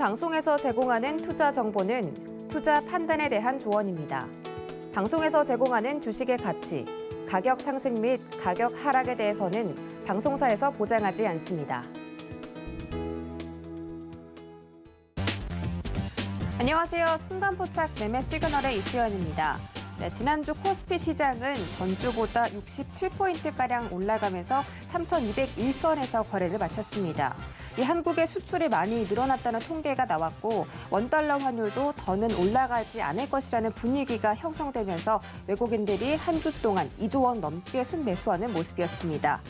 방송에서 제공하는 투자 정보는 투자 판단에 대한 조언입니다. 방송에서 제공하는 주식의 가치, 가격 상승 및 가격 하락에 대해서는 방송사에서 보장하지 않습니다. 안녕하세요. 순간포착 매매 시그널의 이수연입니다. 지난주 코스피 시장은 전주보다 67포인트가량 올라가면서 3,201선에서 거래를 마쳤습니다. 한국의 수출이 많이 늘어났다는 통계가 나왔고 원달러 환율도 더는 올라가지 않을 것이라는 분위기가 형성되면서 외국인들이 한 주 동안 2조 원 넘게 순매수하는 모습이었습니다.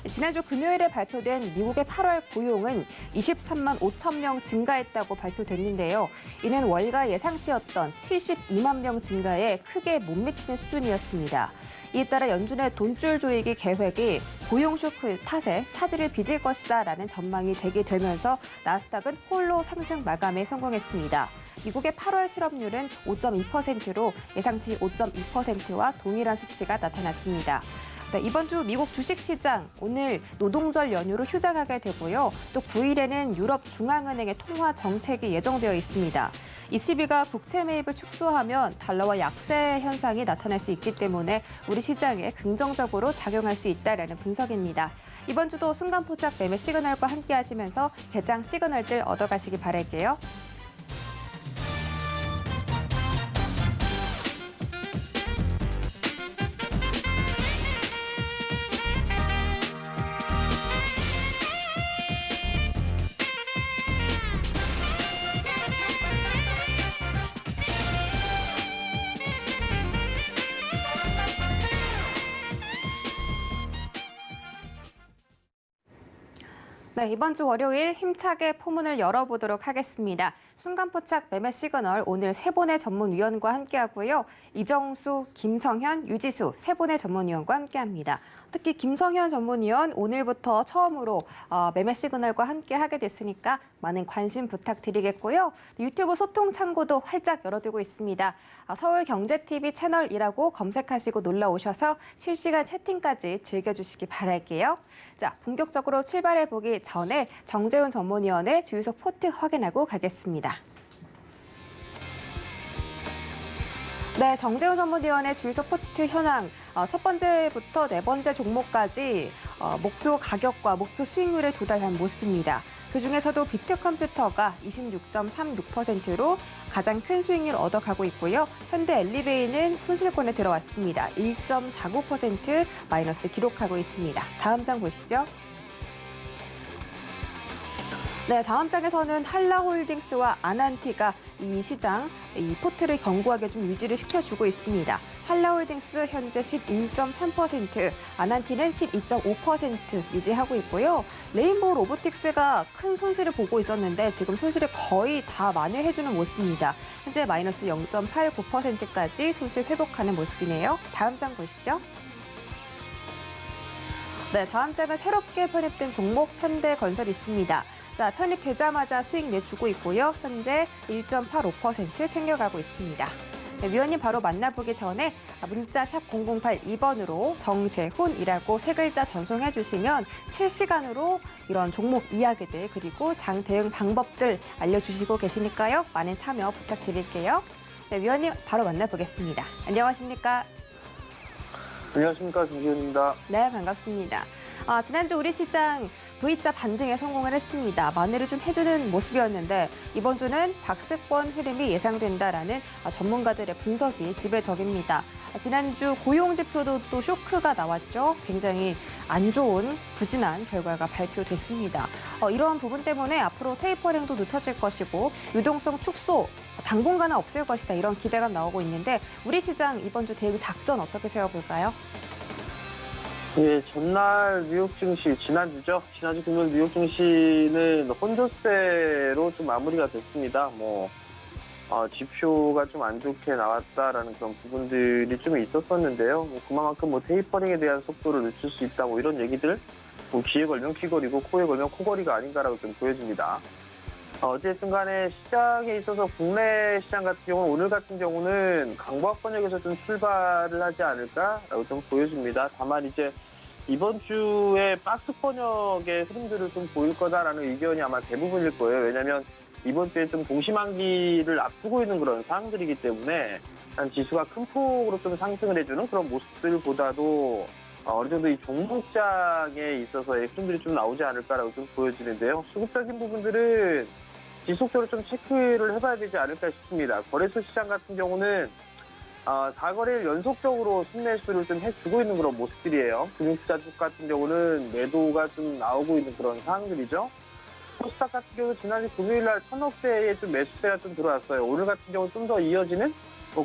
지난주 금요일에 발표된 미국의 8월 고용은 23만 5천 명 증가했다고 발표됐는데요. 이는 월가 예상치였던 72만 명 증가에 크게 못 미치는 수준이었습니다. 이에 따라 연준의 돈줄 조이기 계획이 고용 쇼크 탓에 차질을 빚을 것이다라는 전망이 제기되면서 나스닥은 홀로 상승 마감에 성공했습니다. 미국의 8월 실업률은 5.2%로 예상치 5.2%와 동일한 수치가 나타났습니다. 이번 주 미국 주식시장 오늘 노동절 연휴로 휴장하게 되고요. 또 9일에는 유럽 중앙은행의 통화 정책이 예정되어 있습니다. ECB가 국채 매입을 축소하면 달러와 약세 현상이 나타날 수 있기 때문에 우리 시장에 긍정적으로 작용할 수 있다는 분석입니다. 이번 주도 순간포착 매매 시그널과 함께 하시면서 개장 시그널들 얻어가시기 바랄게요. 네, 이번 주 월요일 힘차게 포문을 열어보도록 하겠습니다. 순간포착 매매 시그널 오늘 세 분의 전문위원과 함께하고요. 이정수, 김성현, 유지수 세 분의 전문위원과 함께합니다. 특히 김성현 전문위원 오늘부터 처음으로 매매 시그널과 함께하게 됐으니까 많은 관심 부탁드리겠고요. 유튜브 소통 창구도 활짝 열어두고 있습니다. 서울경제TV 채널이라고 검색하시고 놀러오셔서 실시간 채팅까지 즐겨주시기 바랄게요. 자, 본격적으로 출발해보기 전에 정재훈 전문위원의 주유소 포트 확인하고 가겠습니다. 네, 정재훈 전문위원의 주유소 포트 현황. 첫 번째부터 네 번째 종목까지 목표 가격과 목표 수익률에 도달한 모습입니다. 그중에서도 비트컴퓨터가 26.36%로 가장 큰 수익률을 얻어가고 있고요. 현대 엘리베이는 손실권에 들어왔습니다. 1.49% 마이너스 기록하고 있습니다. 다음 장 보시죠. 네, 다음 장에서는 한라홀딩스와 아난티가 이 시장, 이 포트를 견고하게 좀 유지를 시켜주고 있습니다. 한라홀딩스 현재 11.3%, 아난티는 12.5% 유지하고 있고요. 레인보우 로보틱스가 큰 손실을 보고 있었는데 지금 손실을 거의 다 만회해주는 모습입니다. 현재 마이너스 0.89%까지 손실 회복하는 모습이네요. 다음 장 보시죠. 네, 다음 장은 새롭게 편입된 종목 현대건설이 있습니다. 자, 편입되자마자 수익 내주고 있고요. 현재 1.85% 챙겨가고 있습니다. 네, 위원님 바로 만나보기 전에 문자 샵 0082번으로 정재훈이라고 세 글자 전송해 주시면 실시간으로 이런 종목 이야기들 그리고 장 대응 방법들 알려주시고 계시니까요. 많은 참여 부탁드릴게요. 네, 위원님 바로 만나보겠습니다. 안녕하십니까? 안녕하십니까, 정재훈입니다. 네, 반갑습니다. 지난주 우리 시장 V자 반등에 성공을 했습니다. 만회를 좀 해주는 모습이었는데 이번 주는 박스권 흐름이 예상된다라는 전문가들의 분석이 지배적입니다. 지난주 고용지표도 또 쇼크가 나왔죠. 굉장히 안 좋은 부진한 결과가 발표됐습니다. 이러한 부분 때문에 앞으로 테이퍼링도 늦어질 것이고 유동성 축소 당분간은 없을 것이다. 이런 기대가 나오고 있는데 우리 시장 이번 주 대응 작전 어떻게 세워볼까요? 예, 전날 뉴욕 증시, 지난주 금요일 뉴욕 증시는 혼조세로 좀 마무리가 됐습니다. 지표가 좀 안 좋게 나왔다라는 그런 부분들이 좀 있었었는데요. 그만큼 테이퍼링에 대한 속도를 늦출 수 있다, 이런 얘기들, 귀에 걸면 귀걸이고 코에 걸면 코걸이가 아닌가라고 좀 보여집니다. 어쨌든 간에 시장에 있어서 국내 시장 같은 경우는 오늘 같은 경우는 강보합권역에서 좀 출발을 하지 않을까라고 좀 보여집니다. 다만 이제 이번 주에 박스 권역의 흐름들을 좀 보일 거다라는 의견이 아마 대부분일 거예요. 왜냐하면 이번 주에 좀 동시만기를 앞두고 있는 그런 상황들이기 때문에 한 지수가 큰 폭으로 좀 상승을 해주는 그런 모습들보다도 어느 정도 이 종목장에 있어서의 흐름들이 좀 나오지 않을까라고 좀 보여지는데요. 수급적인 부분들은 지속적으로 좀 체크를 해봐야 되지 않을까 싶습니다. 거래소 시장 같은 경우는 4거래일 연속적으로 순매수를 좀 해주고 있는 그런 모습들이에요. 금융투자 쪽 같은 경우는 매도가 좀 나오고 있는 그런 상황들이죠. 코스닥 같은 경우는 지난주 금요일날 1,000억대의 좀 매수세가 좀 들어왔어요. 오늘 같은 경우는 좀 더 이어지는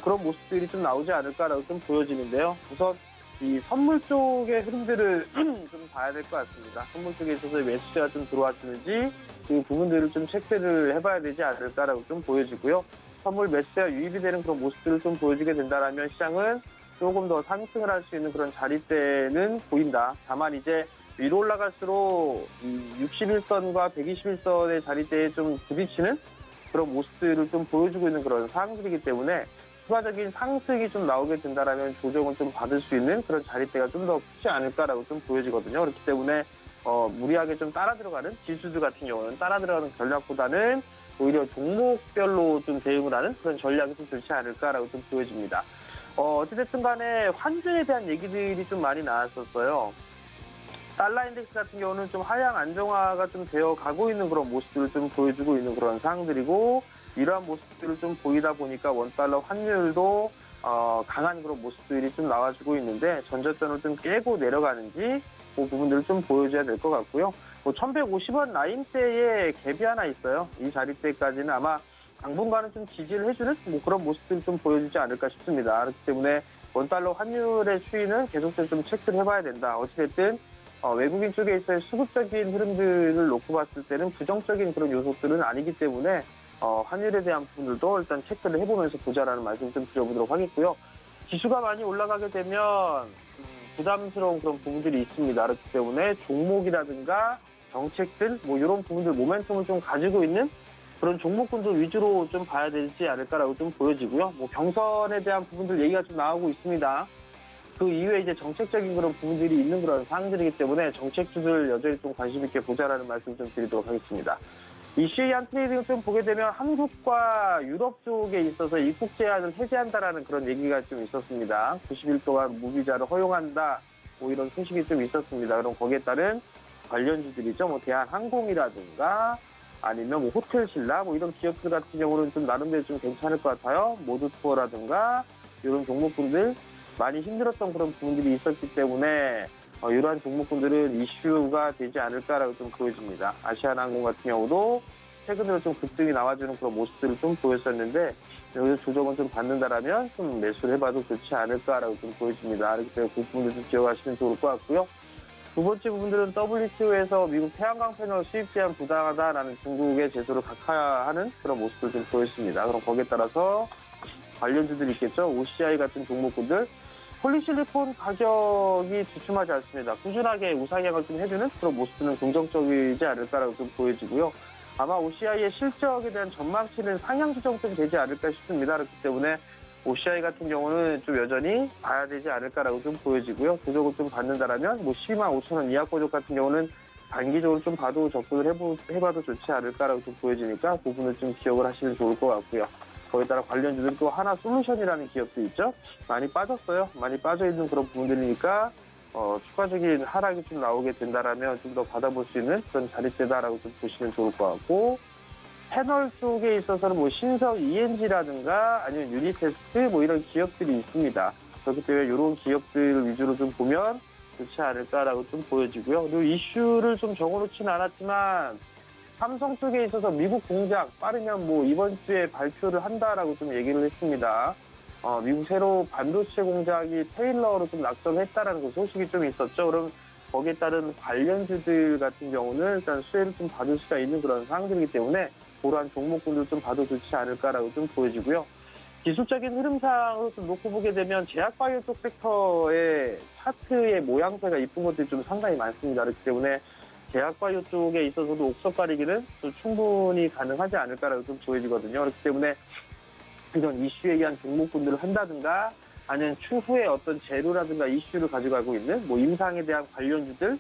그런 모습들이 좀 나오지 않을까라고 좀 보여지는데요. 우선 이 선물 쪽의 흐름들을 좀 봐야 될 것 같습니다. 선물 쪽에 있어서 매수세가 좀 들어왔는지 그 부분들을 좀 체크를 해봐야 되지 않을까라고 좀 보여지고요. 선물 매수세가 유입이 되는 그런 모습들을 좀 보여주게 된다면 시장은 조금 더 상승을 할 수 있는 그런 자리대는 보인다. 다만 이제 위로 올라갈수록 61선과 121선의 자리대에 좀 부딪히는 그런 모습들을 좀 보여주고 있는 그런 상황들이기 때문에 추가적인 상승이 좀 나오게 된다면 조정을 좀 받을 수 있는 그런 자리대가 좀 더 크지 않을까라고 좀 보여지거든요. 그렇기 때문에 무리하게 좀 따라 들어가는 지수들 같은 경우는 따라 들어가는 전략보다는 오히려 종목별로 좀 대응을 하는 그런 전략이 좀 좋지 않을까라고 좀 보여집니다. 어찌됐든 간에 환율에 대한 얘기들이 좀 많이 나왔었어요. 달러 인덱스 같은 경우는 좀 하향 안정화가 좀 되어 가고 있는 그런 모습들을 좀 보여주고 있는 그런 상황들이고, 이러한 모습들을 좀 보이다 보니까 원달러 환율도 강한 그런 모습들이 좀 나와주고 있는데, 전저점을 좀 깨고 내려가는지 그 부분들을 좀 보여줘야 될 것 같고요. 1150원 라인대에 갭이 하나 있어요. 이 자리대까지는 아마 당분간은 좀 지지를 해주는 그런 모습들을 좀 보여주지 않을까 싶습니다. 그렇기 때문에 원달러 환율의 추이는 계속해서 좀 체크를 해봐야 된다. 어찌됐든 외국인 쪽에 있어의 수급적인 흐름들을 놓고 봤을 때는 부정적인 그런 요소들은 아니기 때문에 환율에 대한 부분들도 일단 체크를 해보면서 보자라는 말씀 좀 드려보도록 하겠고요. 지수가 많이 올라가게 되면 부담스러운 그런 부분들이 있습니다. 그렇기 때문에 종목이라든가 정책들 이런 부분들 모멘텀을 좀 가지고 있는 그런 종목군들 위주로 좀 봐야 되지 않을까라고 좀 보여지고요. 경선에 대한 부분들 얘기가 좀 나오고 있습니다. 그 이후에 이제 정책적인 그런 부분들이 있는 그런 사항들이기 때문에 정책주들 여전히 좀 관심 있게 보자라는 말씀 좀 드리도록 하겠습니다. 이슈의 한 트레이딩을 좀 보게 되면 한국과 유럽 쪽에 있어서 입국 제한을 해제한다라는 그런 얘기가 좀 있었습니다. 90일 동안 무비자를 허용한다. 이런 소식이 좀 있었습니다. 그럼 거기에 따른 관련주들이죠. 대한항공이라든가 아니면 호텔신라 이런 기업들 같은 경우는 좀 나름대로 좀 괜찮을 것 같아요. 모두투어라든가 이런 종목군들 많이 힘들었던 그런 부분들이 있었기 때문에 이러한 종목군들은 이슈가 되지 않을까라고 좀 보여집니다. 아시아나항공 같은 경우도 최근으로 좀 급등이 나와주는 그런 모습들을 좀 보였었는데 여기서 조정을 좀 받는다라면 좀 매수를 해봐도 좋지 않을까라고 좀 보여집니다. 그렇기 때문에 그 부분들 좀 기억하시면 좋을 것 같고요. 두 번째 부분들은 WTO에서 미국 태양광 패널 수입 제한 부당하다라는 중국의 제도를 각하하는 그런 모습을 좀 보였습니다. 그럼 거기에 따라서 관련주들이 있겠죠. OCI 같은 종목군들 폴리실리콘 가격이 주춤하지 않습니다. 꾸준하게 우상향을 좀 해주는 그런 모습들은 긍정적이지 않을까라고 좀 보여지고요. 아마 OCI의 실적에 대한 전망치는 상향 조정 좀 되지 않을까 싶습니다. 그렇기 때문에 OCI 같은 경우는 좀 여전히 봐야 되지 않을까라고 좀 보여지고요. 조정을 좀 받는다라면 12만 5천 원 이하 고적 같은 경우는 단기적으로 좀 봐도 접근을 해봐도 좋지 않을까라고 좀 보여지니까 그 부분을 좀 기억을 하시면 좋을 것 같고요. 거기에 따라 관련주들 또 하나 솔루션이라는 기업도 있죠. 많이 빠졌어요. 많이 빠져있는 그런 부분들이니까 추가적인 하락이 좀 나오게 된다라면 좀 더 받아볼 수 있는 그런 자리대다라고 좀 보시면 좋을 것 같고, 패널 쪽에 있어서는 신성 ENG라든가 아니면 유니테스트 이런 기업들이 있습니다. 그렇기 때문에 이런 기업들 위주로 좀 보면 좋지 않을까라고 좀 보여지고요. 그리고 이슈를 좀 적어놓지는 않았지만 삼성 쪽에 있어서 미국 공장 빠르면 이번 주에 발표를 한다라고 좀 얘기를 했습니다. 미국 새로 반도체 공장이 테일러로 좀 낙점했다라는 그 소식이 좀 있었죠. 그럼 거기에 따른 관련주들 같은 경우는 일단 수혜를 좀 받을 수가 있는 그런 상황들이기 때문에 그러한 종목군들 좀 봐도 좋지 않을까라고 좀 보여지고요. 기술적인 흐름상으로 좀 놓고 보게 되면 제약바이오 쪽 섹터의 차트의 모양새가 이쁜 것들이 좀 상당히 많습니다. 그렇기 때문에 제약바이오 쪽에 있어서도 옥석 가리기는 좀 충분히 가능하지 않을까라고 좀 보여지거든요. 그렇기 때문에 이런 이슈에 의한 종목군들을 한다든가 아니면 추후에 어떤 재료라든가 이슈를 가져가고 있는 뭐 임상에 대한 관련주들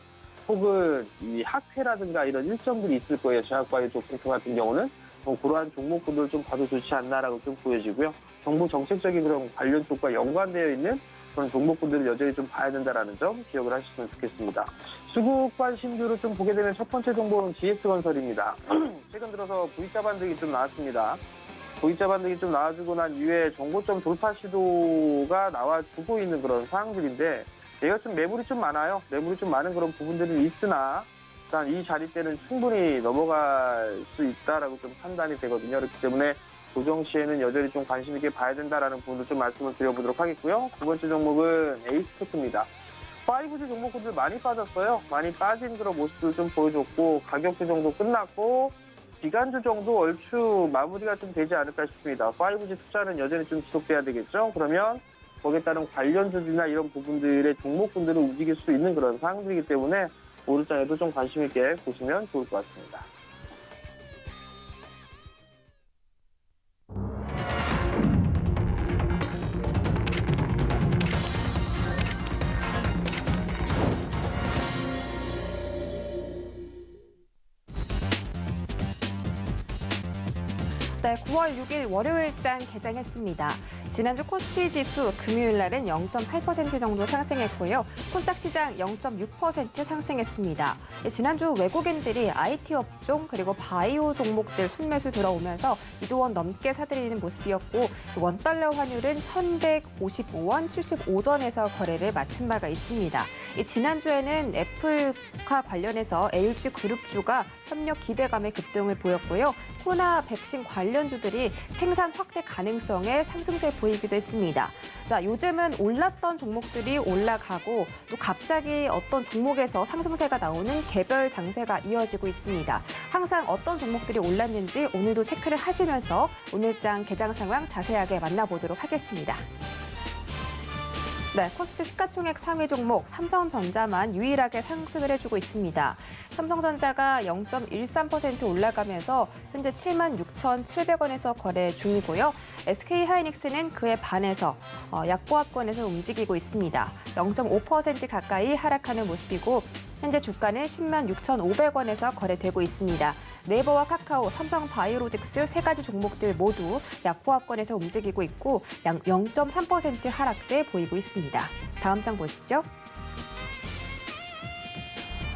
혹은 이 학회라든가 이런 일정들이 있을 거예요. 제약바이오톡센터 같은 경우는 그러한 종목군들을 좀 봐도 좋지 않나라고 좀 보여지고요. 정부 정책적인 그런 관련 쪽과 연관되어 있는 그런 종목군들을 여전히 좀 봐야 된다라는 점 기억을 하시면 좋겠습니다. 수급 관심주를 좀 보게 되면 첫 번째 종목은 GS건설입니다. 최근 들어서 V자 반등이 좀 나왔습니다. V자 반등이 좀 나와주고 난 이후에 정고점 돌파 시도가 나와주고 있는 그런 상황들인데 얘가 좀 매물이 좀 많아요. 매물이 좀 많은 그런 부분들은 있으나 일단 이 자리 때는 충분히 넘어갈 수 있다라고 좀 판단이 되거든요. 그렇기 때문에 조정 시에는 여전히 좀 관심 있게 봐야 된다라는 부분도 좀 말씀을 드려보도록 하겠고요. 두 번째 종목은 에이스테크입니다. 5G 종목군들 많이 빠졌어요. 많이 빠진 그런 모습을 좀 보여줬고 가격 조정도 끝났고 기간주 정도 얼추 마무리가 좀 되지 않을까 싶습니다. 5G 투자는 여전히 좀 지속돼야 되겠죠. 그러면 거기에 따른 관련주들이나 이런 부분들의 종목군들을 움직일 수 있는 그런 상황들이기 때문에 오늘장에도 좀 관심 있게 보시면 좋을 것 같습니다. 네, 9월 6일 월요일장 개장했습니다. 지난주 코스피 지수 금요일 날은 0.8% 정도 상승했고요. 코스닥 시장 0.6% 상승했습니다. 지난주 외국인들이 IT 업종 그리고 바이오 종목들 순매수 들어오면서 2조 원 넘게 사들이는 모습이었고 원달러 환율은 1,155원 75전에서 거래를 마친 바가 있습니다. 지난주에는 애플과 관련해서 LG 그룹주가 협력 기대감의 급등을 보였고요. 코로나 백신 관련주들이 생산 확대 가능성에 상승세 보이기도 했습니다. 자, 요즘은 올랐던 종목들이 올라가고 또 갑자기 어떤 종목에서 상승세가 나오는 개별 장세가 이어지고 있습니다. 항상 어떤 종목들이 올랐는지 오늘도 체크를 하시면서 오늘장 개장 상황 자세하게 만나보도록 하겠습니다. 네, 코스피 시가총액 상위 종목 삼성전자만 유일하게 상승을 해주고 있습니다. 삼성전자가 0.13% 올라가면서 현재 76,700원에서 거래 중이고요. SK하이닉스는 그에 반해서 약보합권에서 움직이고 있습니다. 0.5% 가까이 하락하는 모습이고 현재 주가는 106,500원에서 거래되고 있습니다. 네이버와 카카오, 삼성바이오로직스 세 가지 종목들 모두 약보합권에서 움직이고 있고 약 0.3% 하락세 보이고 있습니다. 다음 장 보시죠.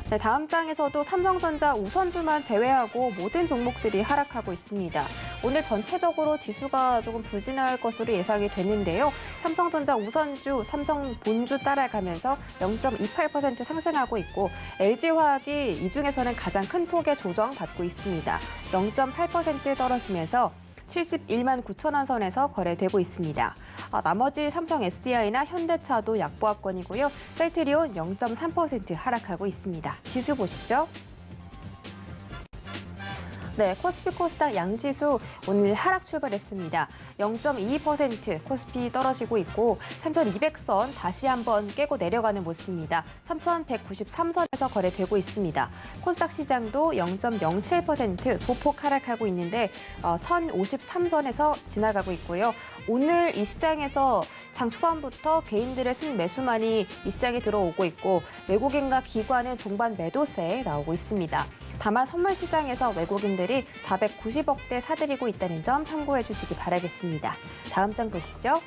네, 다음 장에서도 삼성전자 우선주만 제외하고 모든 종목들이 하락하고 있습니다. 오늘 전체적으로 지수가 조금 부진할 것으로 예상이 되는데요. 삼성전자 우선주, 삼성 본주 따라가면서 0.28% 상승하고 있고 LG화학이 이 중에서는 가장 큰 폭의 조정받고 있습니다. 0.8% 떨어지면서 71만 9천 원 선에서 거래되고 있습니다. 나머지 삼성 SDI나 현대차도 약보합권이고요. 셀트리온 0.3% 하락하고 있습니다. 지수 보시죠. 네, 코스피 코스닥 양지수 오늘 하락 출발했습니다. 0.22% 코스피 떨어지고 있고 3,200선 다시 한번 깨고 내려가는 모습입니다. 3,193선에서 거래되고 있습니다. 코스닥 시장도 0.07% 소폭 하락하고 있는데 1,053선에서 지나가고 있고요. 오늘 이 시장에서 장 초반부터 개인들의 순매수만이 이 시장에 들어오고 있고 외국인과 기관은 동반 매도세에 나오고 있습니다. 다만 선물 시장에서 외국인들이 490억대 사들이고 있다는 점 참고해 주시기 바라겠습니다. 다음 장 보시죠.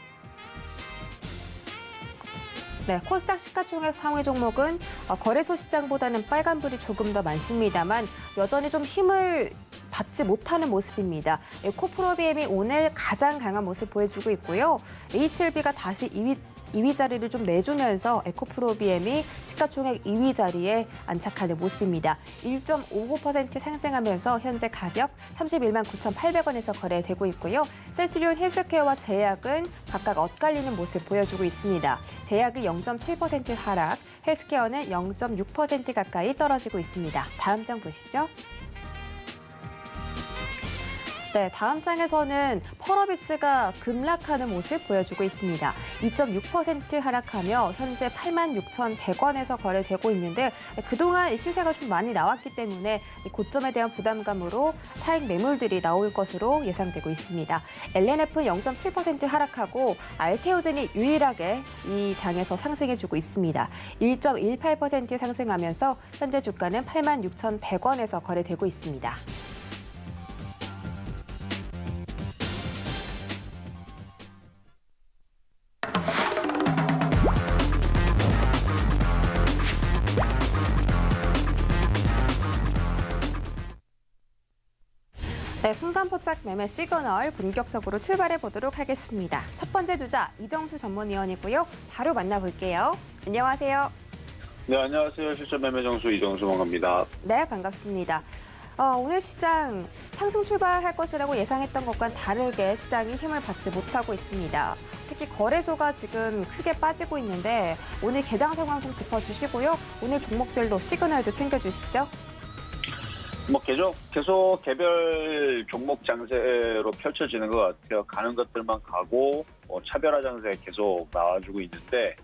네, 코스닥 시가총액 상위 종목은 거래소 시장보다는 빨간불이 조금 더 많습니다만 여전히 좀 힘을 받지 못하는 모습입니다. 에코프로비엠이 오늘 가장 강한 모습 보여주고 있고요. HLB가 다시 2위 자리를 좀 내주면서 에코프로비엠이 시가총액 2위 자리에 안착하는 모습입니다. 1.59% 상승하면서 현재 가격 31만 9,800원에서 거래되고 있고요. 셀트리온 헬스케어와 제약은 각각 엇갈리는 모습 보여주고 있습니다. 제약이 0.7% 하락, 헬스케어는 0.6% 가까이 떨어지고 있습니다. 다음 장 보시죠. 네, 다음 장에서는 펄어비스가 급락하는 모습 보여주고 있습니다. 2.6% 하락하며 현재 86,100원에서 거래되고 있는데 그동안 이 시세가 좀 많이 나왔기 때문에 이 고점에 대한 부담감으로 차익 매물들이 나올 것으로 예상되고 있습니다. LNF는 0.7% 하락하고 알테오젠이 유일하게 이 장에서 상승해주고 있습니다. 1.18% 상승하면서 현재 주가는 86,100원에서 거래되고 있습니다. 네, 순간포착 매매 시그널 본격적으로 출발해 보도록 하겠습니다. 첫 번째 주자 이정수 전문위원이고요. 바로 만나볼게요. 안녕하세요. 네, 안녕하세요. 실전 매매 정수 이정수 원갑니다. 네, 반갑습니다. 오늘 시장 상승 출발할 것이라고 예상했던 것과는 다르게 시장이 힘을 받지 못하고 있습니다. 특히 거래소가 지금 크게 빠지고 있는데 오늘 개장 상황 좀 짚어주시고요. 오늘 종목별로 시그널도 챙겨주시죠. 계속 개별 종목 장세로 펼쳐지는 것 같아요. 가는 것들만 가고 차별화 장세 계속 나와주고 있는데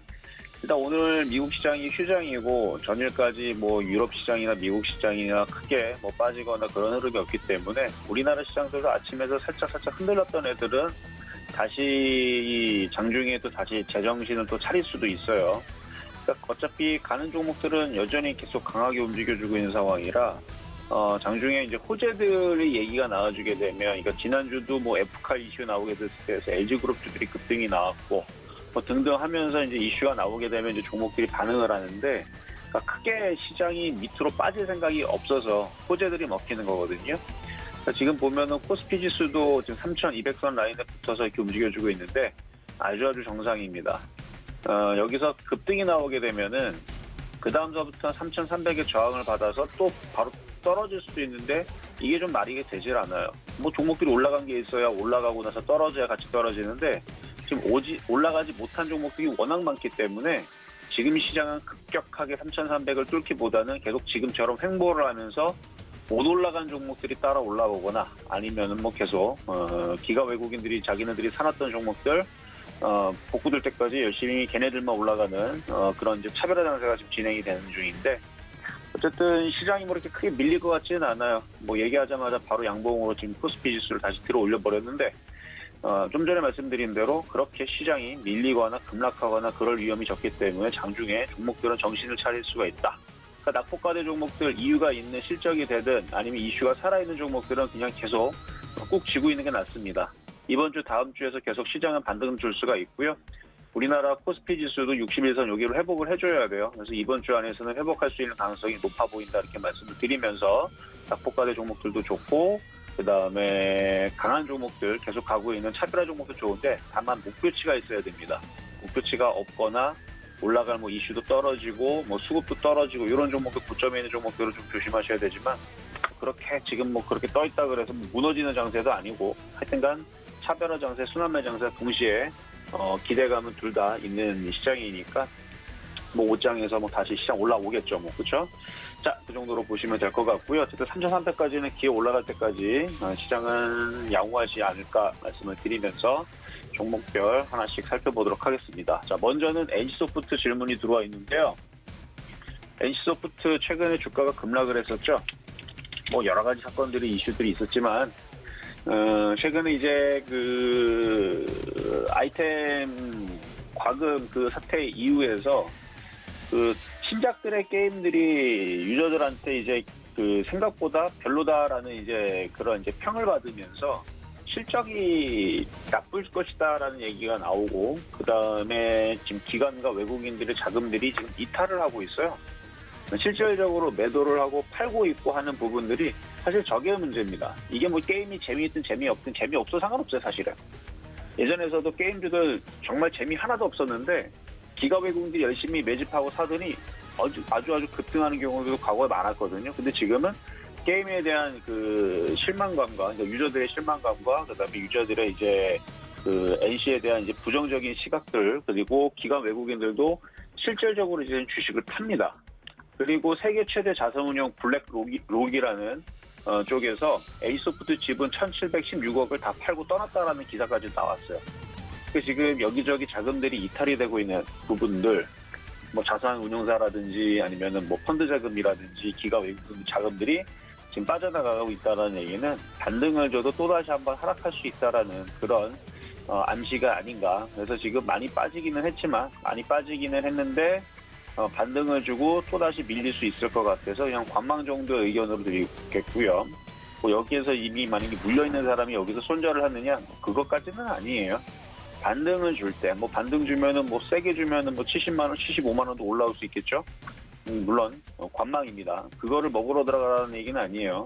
일단 오늘 미국 시장이 휴장이고 전일까지 유럽 시장이나 미국 시장이나 크게 빠지거나 그런 흐름이 없기 때문에 우리나라 시장들도 아침에서 살짝 흔들렸던 애들은 다시 이 장중에 또 다시 제정신을 또 차릴 수도 있어요. 그러니까 어차피 가는 종목들은 여전히 계속 강하게 움직여주고 있는 상황이라 장중에 이제 호재들의 얘기가 나와주게 되면, 그러니까 지난주도 F카 이슈 나오게 됐을 때에서 LG그룹주들이 급등이 나왔고, 등등 하면서 이제 이슈가 나오게 되면 이제 종목들이 반응을 하는데, 그러니까 크게 시장이 밑으로 빠질 생각이 없어서 호재들이 먹히는 거거든요. 그러니까 지금 보면은 코스피 지수도 지금 3,200선 라인에 붙어서 이렇게 움직여주고 있는데, 아주 정상입니다. 여기서 급등이 나오게 되면은, 그 다음서부터 3,300의 저항을 받아서 또 바로 떨어질 수도 있는데 이게 좀 말이 되질 않아요. 종목들이 올라간 게 있어야 올라가고 나서 떨어져야 같이 떨어지는데 지금 올라가지 못한 종목들이 워낙 많기 때문에 지금 시장은 급격하게 3,300을 뚫기보다는 계속 지금처럼 횡보를 하면서 못 올라간 종목들이 따라 올라오거나 아니면은 계속 기가 외국인들이 자기네들이 사놨던 종목들 복구될 때까지 열심히 걔네들만 올라가는 그런 이제 차별화 장세가 지금 진행이 되는 중인데 어쨌든 시장이 이렇게 크게 밀릴 것 같지는 않아요. 얘기하자마자 바로 양봉으로 지금 코스피 지수를 다시 들어 올려버렸는데 좀 전에 말씀드린 대로 그렇게 시장이 밀리거나 급락하거나 그럴 위험이 적기 때문에 장중에 종목들은 정신을 차릴 수가 있다. 그러니까 낙폭과대 종목들 이유가 있는 실적이 되든 아니면 이슈가 살아있는 종목들은 그냥 계속 꾹 쥐고 있는 게 낫습니다. 이번 주 다음 주에서 계속 시장은 반등 줄 수가 있고요. 우리나라 코스피 지수도 60일선 여기로 회복을 해줘야 돼요. 그래서 이번 주 안에서는 회복할 수 있는 가능성이 높아 보인다 이렇게 말씀을 드리면서 낙폭과대 종목들도 좋고 그다음에 강한 종목들 계속 가고 있는 차별화 종목도 좋은데 다만 목표치가 있어야 됩니다. 목표치가 없거나 올라갈 이슈도 떨어지고 수급도 떨어지고 이런 종목들 고점에 있는 종목들은 좀 조심하셔야 되지만 그렇게 지금 그렇게 떠 있다 그래서 무너지는 장세도 아니고 하여튼간 차별화 장세, 순환매 장세 동시에 기대감은 둘 다 있는 시장이니까 옷장에서 다시 시장 올라오겠죠, 그렇죠? 자, 그 정도로 보시면 될 것 같고요. 어쨌든 3,300까지는 기어 올라갈 때까지 시장은 양호하지 않을까 말씀을 드리면서 종목별 하나씩 살펴보도록 하겠습니다. 자, 먼저는 NC소프트 질문이 들어와 있는데요. NC소프트 최근에 주가가 급락을 했었죠. 여러 가지 사건들이 이슈들이 있었지만 최근에 이제 아이템 과금 사태 이후에서 신작들의 게임들이 유저들한테 이제 생각보다 별로다라는 이제 그런 이제 평을 받으면서 실적이 나쁠 것이다라는 얘기가 나오고 그다음에 지금 기관과 외국인들의 자금들이 지금 이탈을 하고 있어요. 실질적으로 매도를 하고 팔고 있고 하는 부분들이 사실 저게 문제입니다. 이게 게임이 재미있든 재미없든 재미없어 상관없어요, 사실은. 예전에서도 게임주들 정말 재미 하나도 없었는데 기가 외국인들이 열심히 매집하고 사더니 아주 급등하는 경우도 과거에 많았거든요. 근데 지금은 게임에 대한 실망감과 그러니까 유저들의 실망감과 그다음에 유저들의 이제 NC에 대한 이제 부정적인 시각들 그리고 기관 외국인들도 실질적으로 이제 주식을 팝니다. 그리고 세계 최대 자산운용 블랙록이라는 쪽에서 A소프트 지분 1,716억을 다 팔고 떠났다라는 기사까지 나왔어요. 그 지금 여기저기 자금들이 이탈이 되고 있는 부분들, 뭐 자산 운용사라든지 아니면은 뭐 펀드 자금이라든지 기가 외국 자금들이 지금 빠져나가고 있다는 얘기는 반등을 줘도 또다시 한번 하락할 수 있다라는 그런 암시가 아닌가. 그래서 지금 많이 빠지기는 했는데 반등을 주고 또다시 밀릴 수 있을 것 같아서 그냥 관망 정도의 의견으로 드리겠고요. 뭐 여기에서 이미 만약에 물려있는 사람이 여기서 손절을 하느냐, 그것까지는 아니에요. 반등을 줄 때, 뭐 반등 주면은 뭐 세게 주면은 뭐 70만원, 75만원도 올라올 수 있겠죠? 물론, 관망입니다. 그거를 먹으러 들어가라는 얘기는 아니에요.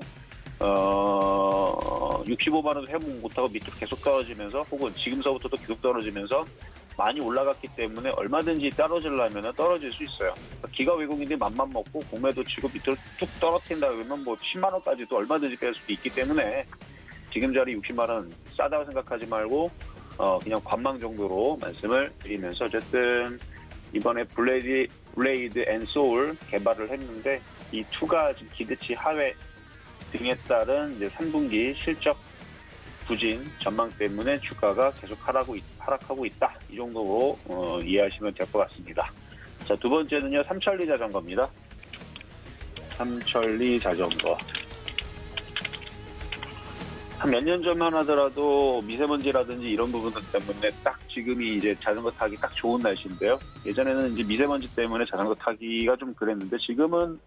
65만원도 회복 못하고 밑으로 계속 떨어지면서 혹은 지금서부터도 계속 떨어지면서 많이 올라갔기 때문에 얼마든지 떨어지려면 떨어질 수 있어요. 기가 외국인들이 맘만 먹고 공매도 치고 밑으로 뚝 떨어뜨린다 그러면 뭐 10만원까지도 얼마든지 뺄 수도 있기 때문에 지금 자리 60만원 싸다고 생각하지 말고 그냥 관망 정도로 말씀을 드리면서 어쨌든 이번에 블레이드 앤 소울 개발을 했는데 이 2가 지금 기대치 하회 등에 따른 이제 3분기 실적 부진 전망 때문에 주가가 계속 하락하고 있다. 이 정도로 이해하시면 될 것 같습니다. 자, 두 번째는요, 삼천리 자전거입니다. 삼천리 자전거. 한 몇 년 전만 하더라도 미세먼지라든지 이런 부분들 때문에 딱 지금이 이제 자전거 타기 딱 좋은 날씨인데요. 예전에는 이제 미세먼지 때문에 자전거 타기가 좀 그랬는데 지금은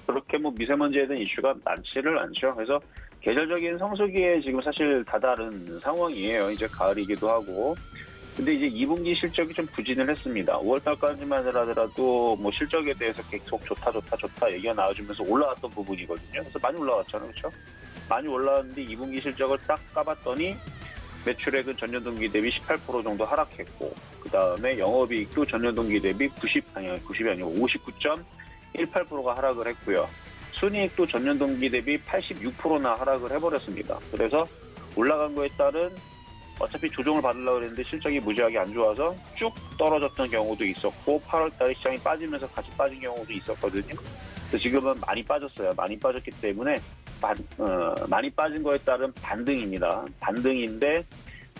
그렇게 뭐 미세먼지에 대한 이슈가 많지를 않죠. 그래서 계절적인 성수기에 지금 사실 다다른 상황이에요. 이제 가을이기도 하고. 근데 이제 2분기 실적이 좀 부진을 했습니다. 5월달까지만 하더라도 뭐 실적에 대해서 계속 좋다 얘기가 나와주면서 올라왔던 부분이거든요. 그래서 많이 올라왔잖아요. 그렇죠? 많이 올라왔는데 2분기 실적을 딱 까봤더니 매출액은 전년 동기 대비 18% 정도 하락했고, 그 다음에 영업이익도 전년 동기 대비 90이 아니고 59.18%가 하락을 했고요. 순이익도 전년 동기 대비 86%나 하락을 해버렸습니다. 그래서 올라간 거에 따른 어차피 조정을 받으려고 했는데 실적이 무지하게 안 좋아서 쭉 떨어졌던 경우도 있었고 8월달에 시장이 빠지면서 같이 빠진 경우도 있었거든요. 그래서 지금은 많이 빠졌어요. 많이 빠졌기 때문에 많이 빠진 거에 따른 반등입니다. 반등인데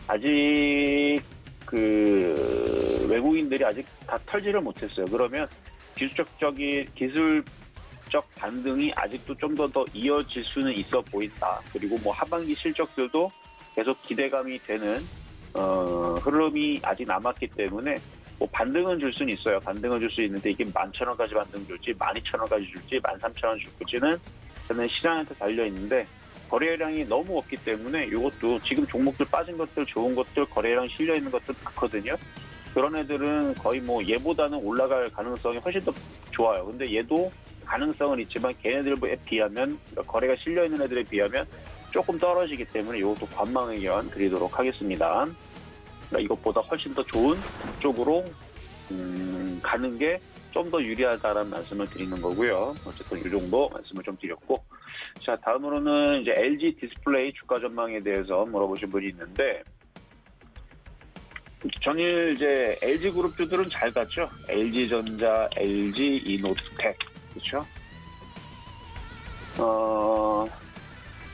아직 그 외국인들이 아직 다 털지를 못했어요. 그러면 기술적 반등이 아직도 좀 더 이어질 수는 있어 보인다. 그리고 뭐 하반기 실적들도 계속 기대감이 되는 흐름이 아직 남았기 때문에 뭐 반등은 줄 수는 있어요. 반등은 줄 수 있는데 이게 11,000원까지 반등 줄지 12,000원까지 줄지 13,000원 줄지는 저는 시장한테 달려 있는데 거래량이 너무 없기 때문에 이것도 지금 종목들 빠진 것들 좋은 것들 거래량 실려 있는 것들 많거든요. 그런 애들은 거의 뭐 얘보다는 올라갈 가능성이 훨씬 더 좋아요. 근데 얘도 가능성은 있지만 걔네들에 비하면 거래가 실려 있는 애들에 비하면 조금 떨어지기 때문에 이것도 관망 의견 드리도록 하겠습니다. 그러니까 이것보다 훨씬 더 좋은 쪽으로 가는 게 좀 더 유리하다라는 말씀을 드리는 거고요. 어쨌든 이 정도 말씀을 좀 드렸고, 자 다음으로는 이제 LG 디스플레이 주가 전망에 대해서 물어보신 분이 있는데, 전일 이제 LG 그룹주들은 잘 갔죠. LG전자, LG 이노텍, 그렇죠?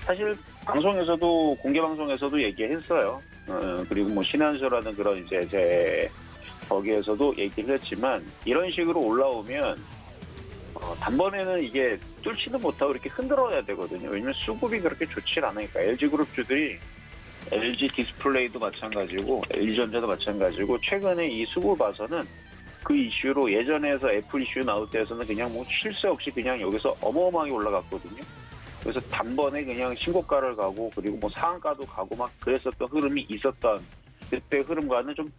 사실 방송에서도 공개 방송에서도 얘기했어요. 그리고 뭐 신한수라는 그런 이제 제 거기에서도 얘기를 했지만 이런 식으로 올라오면 단번에는 이게 뚫지도 못하고 이렇게 흔들어야 되거든요. 왜냐면 수급이 그렇게 좋지 않으니까. LG 그룹주들이 LG 디스플레이도 마찬가지고 LG전자도 마찬가지고 최근에 이 수급을 봐서는 그 이슈로 예전에서 애플 이슈 나올 때에서는 그냥 뭐 쉴 새 없이 그냥 여기서 어마어마하게 올라갔거든요. 그래서 단번에 그냥 신고가를 가고 그리고 뭐 상한가도 가고 막 그랬었던 흐름이 있었던 그때 흐름과는 좀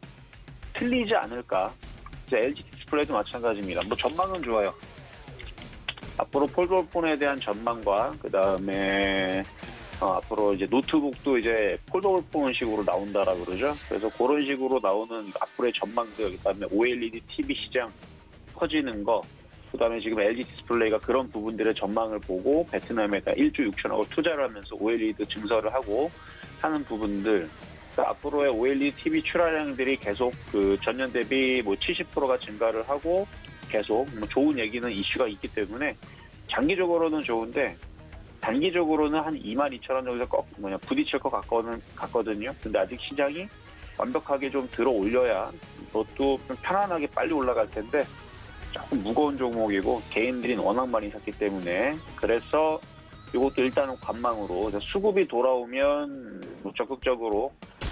틀리지 않을까. LG 디스플레이도 마찬가지입니다. 뭐 전망은 좋아요. 앞으로 폴더블폰에 대한 전망과 그 다음에 앞으로 이제 노트북도 이제 폴더블폰식으로 나온다라 그러죠. 그래서 그런 식으로 나오는 앞으로의 전망들, 그 다음에 OLED TV 시장 커지는 거, 그 다음에 지금 LG 디스플레이가 그런 부분들의 전망을 보고 베트남에다 1조 6천억을 투자를 하면서 OLED 증설을 하고 하는 부분들, 그러니까 앞으로의 OLED TV 출하량들이 계속 그 전년 대비 뭐 70%가 증가를 하고 계속 뭐 좋은 얘기는 이슈가 있기 때문에 장기적으로는 좋은데 단기적으로는 한 22,000원 정도에서 부딪힐 것 같거든요. 근데 아직 시장이 완벽하게 좀 들어 올려야 그것도 좀 편안하게 빨리 올라갈 텐데 조금 무거운 종목이고 개인들이 워낙 많이 샀기 때문에 그래서 이것도 일단은 관망으로 수급이 돌아오면 적극적으로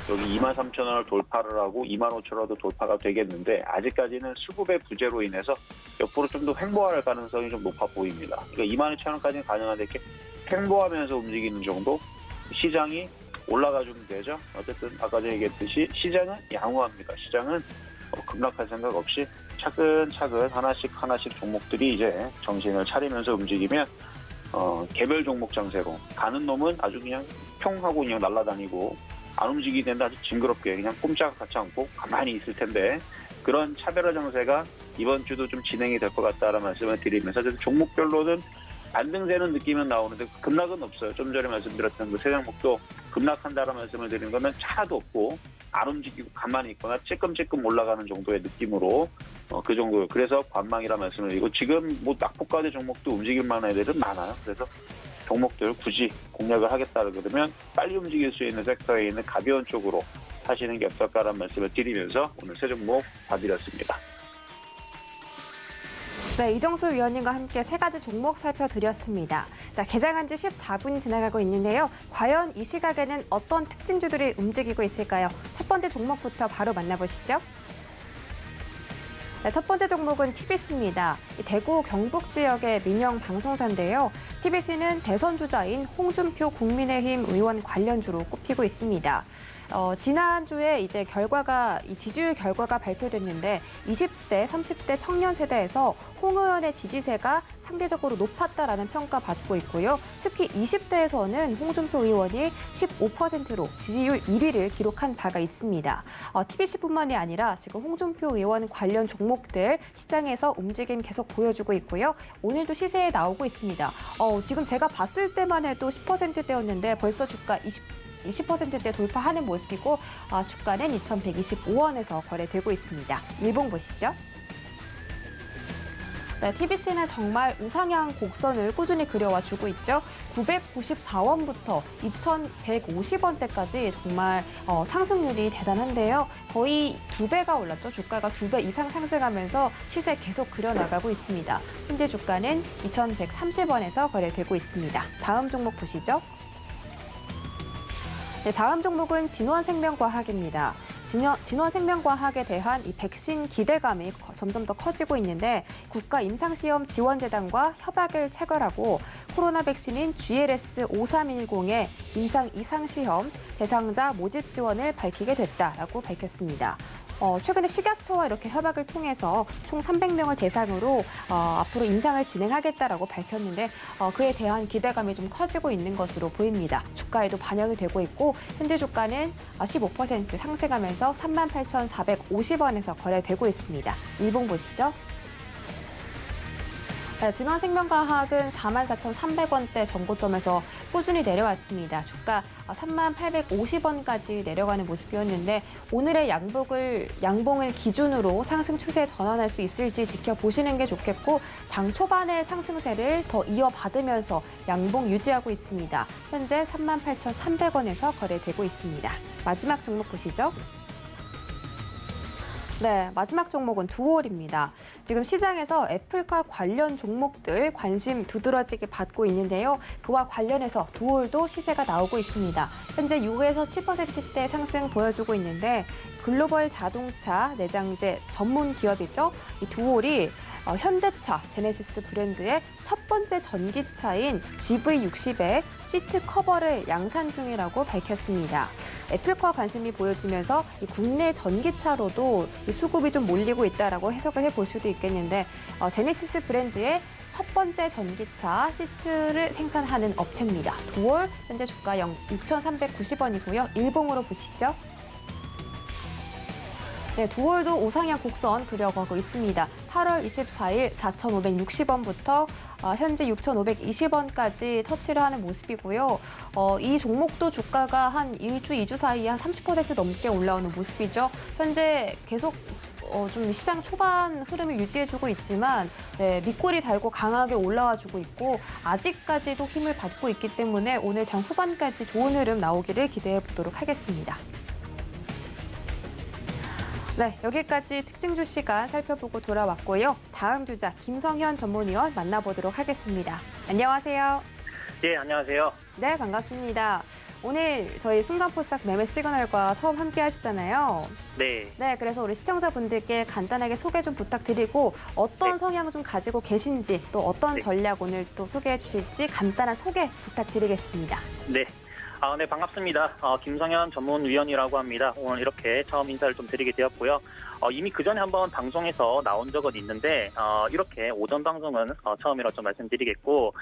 여기 23,000원을 돌파를 하고 25,000원도 돌파가 되겠는데 아직까지는 수급의 부재로 인해서 옆으로 좀 더 횡보할 가능성이 좀 높아 보입니다. 그러니까 22,000원까지는 가능한데 이렇게 횡보하면서 움직이는 정도 시장이 올라가주면 되죠. 어쨌든 아까 전에 얘기했듯이 시장은 양호합니다. 시장은 급락할 생각 없이 차근차근 하나씩 종목들이 이제 정신을 차리면서 움직이면 개별 종목 장세로 가는 놈은 아주 그냥 평하고 그냥 날아다니고 안 움직이는데 아주 징그럽게 그냥 꼼짝같이 않고 가만히 있을 텐데 그런 차별화 장세가 이번 주도 좀 진행이 될 것 같다라는 말씀을 드리면서 종목별로는 반등세는 느끼면 나오는데 급락은 없어요. 좀 전에 말씀드렸던 그 세 종목도 급락한다라는 말씀을 드리는 거는 차도 없고 안 움직이고 가만히 있거나 찔끔찔끔 올라가는 정도의 느낌으로 그 정도. 그래서 관망이라 말씀을 드리고 지금 뭐 낙폭과대 종목도 움직일 만한 애들은 많아요. 그래서 종목들 굳이 공략을 하겠다 그러면 빨리 움직일 수 있는 섹터에 있는 가벼운 쪽으로 하시는 게 어떨까라는 말씀을 드리면서 오늘 세 종목 봐드렸습니다. 네, 이정수 위원님과 함께 세 가지 종목 살펴드렸습니다. 자, 개장한 지 14분 지나가고 있는데요. 과연 이 시각에는 어떤 특징주들이 움직이고 있을까요? 첫 번째 종목부터 바로 만나보시죠. 네, 첫 번째 종목은 TBC입니다. 대구 경북 지역의 민영 방송사인데요. TBC는 대선 주자인 홍준표 국민의힘 의원 관련주로 꼽히고 있습니다. 지난주에 이제 이 지지율 결과가 발표됐는데 20대, 30대 청년 세대에서 홍 의원의 지지세가 상대적으로 높았다라는 평가받고 있고요. 특히 20대에서는 홍준표 의원이 15%로 지지율 1위를 기록한 바가 있습니다. TBC뿐만이 아니라 지금 홍준표 의원 관련 종목들 시장에서 움직임 계속 보여주고 있고요. 오늘도 시세에 나오고 있습니다. 지금 제가 봤을 때만 해도 10%대였는데 벌써 주가 20%대 돌파하는 모습이고 주가는 2,125원에서 거래되고 있습니다. 일봉 보시죠. 네, TBC는 정말 우상향 곡선을 꾸준히 그려와주고 있죠. 994원부터 2,150원대까지 정말 상승률이 대단한데요. 거의 2배가 올랐죠. 주가가 2배 이상 상승하면서 시세 계속 그려나가고 있습니다. 현재 주가는 2,130원에서 거래되고 있습니다. 다음 종목 보시죠. 네, 다음 종목은 진원생명과학입니다. 진원생명과학에 대한 이 백신 기대감이 점점 더 커지고 있는데 국가임상시험지원재단과 협약을 체결하고 코로나 백신인 GLS5310의 임상 이상시험 대상자 모집 지원을 밝히게 됐다라고 밝혔습니다. 최근에 식약처와 이렇게 협약을 통해서 총 300명을 대상으로 앞으로 임상을 진행하겠다라고 밝혔는데 그에 대한 기대감이 좀 커지고 있는 것으로 보입니다. 주가에도 반영이 되고 있고 현재 주가는 15% 상승하면서 38,450원에서 거래되고 있습니다. 일봉 보시죠. 진원생명과학은 44,300원대 전고점에서 꾸준히 내려왔습니다. 주가 38,50원까지 내려가는 모습이었는데 오늘의 양봉을 기준으로 상승 추세 전환할 수 있을지 지켜보시는 게 좋겠고 장 초반의 상승세를 더 이어받으면서 양봉 유지하고 있습니다. 현재 38,300원에서 거래되고 있습니다. 마지막 종목 보시죠. 네, 마지막 종목은 두올입니다. 지금 시장에서 애플카 관련 종목들 관심 두드러지게 받고 있는데요. 그와 관련해서 두올도 시세가 나오고 있습니다. 현재 6에서 7%대 상승 보여주고 있는데 글로벌 자동차 내장재 전문 기업이죠. 이 두올이 현대차 제네시스 브랜드의 첫 번째 전기차인 GV60의 시트 커버를 양산 중이라고 밝혔습니다. 애플과 관심이 보여지면서 이 국내 전기차로도 이 수급이 좀 몰리고 있다라고 해석을 해볼 수도 있겠는데 제네시스 브랜드의 첫 번째 전기차 시트를 생산하는 업체입니다. 두올 현재 주가 6,390원이고요. 일봉으로 보시죠. 네, 두올도 우상향 곡선 그려가고 있습니다. 8월 24일 4,560원부터 현재 6,520원까지 터치를 하는 모습이고요. 이 종목도 주가가 한 1주, 2주 사이에 한 30% 넘게 올라오는 모습이죠. 현재 계속 좀 시장 초반 흐름을 유지해주고 있지만 네, 밑골이 달고 강하게 올라와주고 있고 아직까지도 힘을 받고 있기 때문에 오늘 장 후반까지 좋은 흐름 나오기를 기대해 보도록 하겠습니다. 네, 여기까지 특징주 시간 살펴보고 돌아왔고요. 다음 주자 김성현 전문위원 만나보도록 하겠습니다. 안녕하세요. 예, 안녕하세요. 네, 반갑습니다. 오늘 저희 순간포착 매매 시그널과 처음 함께 하시잖아요. 네. 네, 그래서 우리 시청자분들께 간단하게 소개 좀 부탁드리고 어떤 네. 성향 좀 가지고 계신지 또 어떤 네. 전략 오늘 또 소개해 주실지 간단한 소개 부탁드리겠습니다. 네. 네, 반갑습니다. 김성현 전문위원이라고 합니다. 오늘 이렇게 처음 인사를 좀 드리게 되었고요. 이미 그전에 한번 방송에서 나온 적은 있는데 이렇게 오전 방송은 처음이라 좀 말씀드리겠고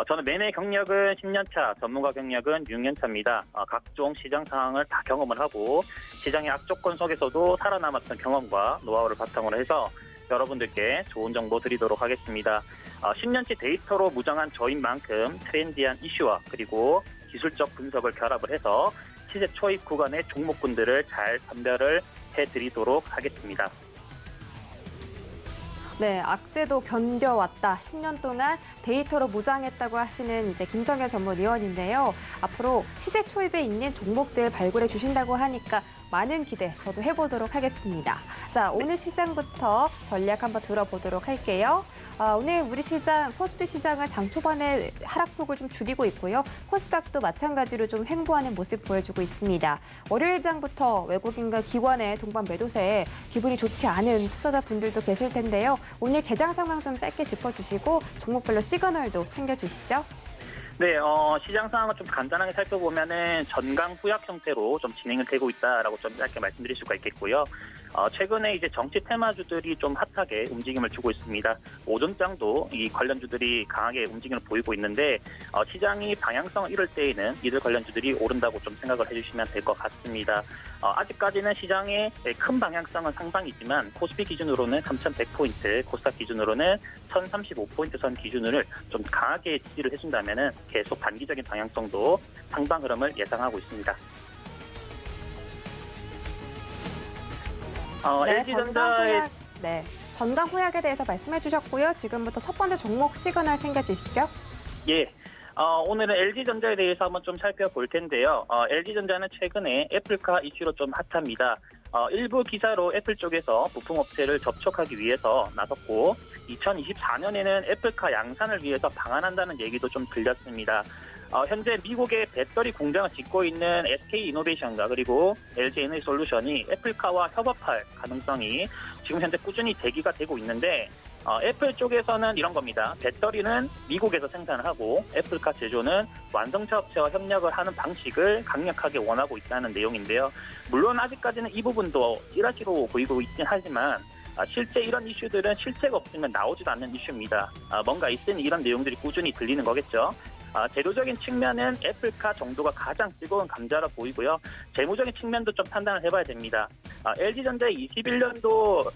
저는 매매 경력은 10년차, 전문가 경력은 6년차입니다. 각종 시장 상황을 다 경험을 하고 시장의 악조건 속에서도 살아남았던 경험과 노하우를 바탕으로 해서 여러분들께 좋은 정보 드리도록 하겠습니다. 10년치 데이터로 무장한 저인 만큼 트렌디한 이슈와 그리고 기술적 분석을 결합을 해서 시세 초입 구간의 종목군들을 잘 선별을 해드리도록 하겠습니다. 네, 악재도 견뎌왔다. 10년 동안 데이터로 무장했다고 하시는 이제 김성현 전문위원인데요. 앞으로 시세 초입에 있는 종목들 발굴해 주신다고 하니까 많은 기대 저도 해보도록 하겠습니다. 자, 오늘 시장부터 전략 한번 들어보도록 할게요. 오늘 우리 시장, 코스피 시장은 장 초반에 하락폭을 좀 줄이고 있고요. 코스닥도 마찬가지로 좀 횡보하는 모습 보여주고 있습니다. 월요일장부터 외국인과 기관의 동반 매도세에 기분이 좋지 않은 투자자분들도 계실 텐데요. 오늘 개장 상황 좀 짧게 짚어주시고 종목별로 시그널도 챙겨주시죠. 네, 시장 상황을 좀 간단하게 살펴보면은 전강 후약 형태로 좀 진행을 되고 있다라고 좀 짧게 말씀드릴 수가 있겠고요. 최근에 이제 정치 테마주들이 좀 핫하게 움직임을 주고 있습니다. 오전장도 이 관련주들이 강하게 움직임을 보이고 있는데 시장이 방향성을 잃을 때에는 이들 관련주들이 오른다고 좀 생각을 해주시면 될 것 같습니다. 아직까지는 시장의 큰 방향성은 상방이지만 코스피 기준으로는 3,100포인트, 코스닥 기준으로는 1,035포인트 선 기준을 좀 강하게 지지를 해준다면은 계속 단기적인 방향성도 상방 흐름을 예상하고 있습니다. 네, LG전자의 전강 후약에 대해서 말씀해 주셨고요. 지금부터 첫 번째 종목 시그널 챙겨주시죠. 예. 오늘은 LG전자에 대해서 한번 좀 살펴볼 텐데요. LG전자는 최근에 애플카 이슈로 좀 핫합니다. 일부 기사로 애플 쪽에서 부품업체를 접촉하기 위해서 나섰고 2024년에는 애플카 양산을 위해서 방한한다는 얘기도 좀 들렸습니다. 현재 미국의 배터리 공장을 짓고 있는 SK이노베이션과 그리고 LG에너지솔루션이 애플카와 협업할 가능성이 지금 현재 꾸준히 제기가 되고 있는데 애플 쪽에서는 이런 겁니다. 배터리는 미국에서 생산을 하고 애플카 제조는 완성차 업체와 협력을 하는 방식을 강력하게 원하고 있다는 내용인데요. 물론 아직까지는 이 부분도 찌라시로 보이고 있긴 하지만 실제 이런 이슈들은 실체가 없으면 나오지도 않는 이슈입니다. 뭔가 있으니 이런 내용들이 꾸준히 들리는 거겠죠. 재료적인 측면은 애플카 정도가 가장 뜨거운 감자라 보이고요. 재무적인 측면도 좀 판단을 해봐야 됩니다. LG전자의 21년도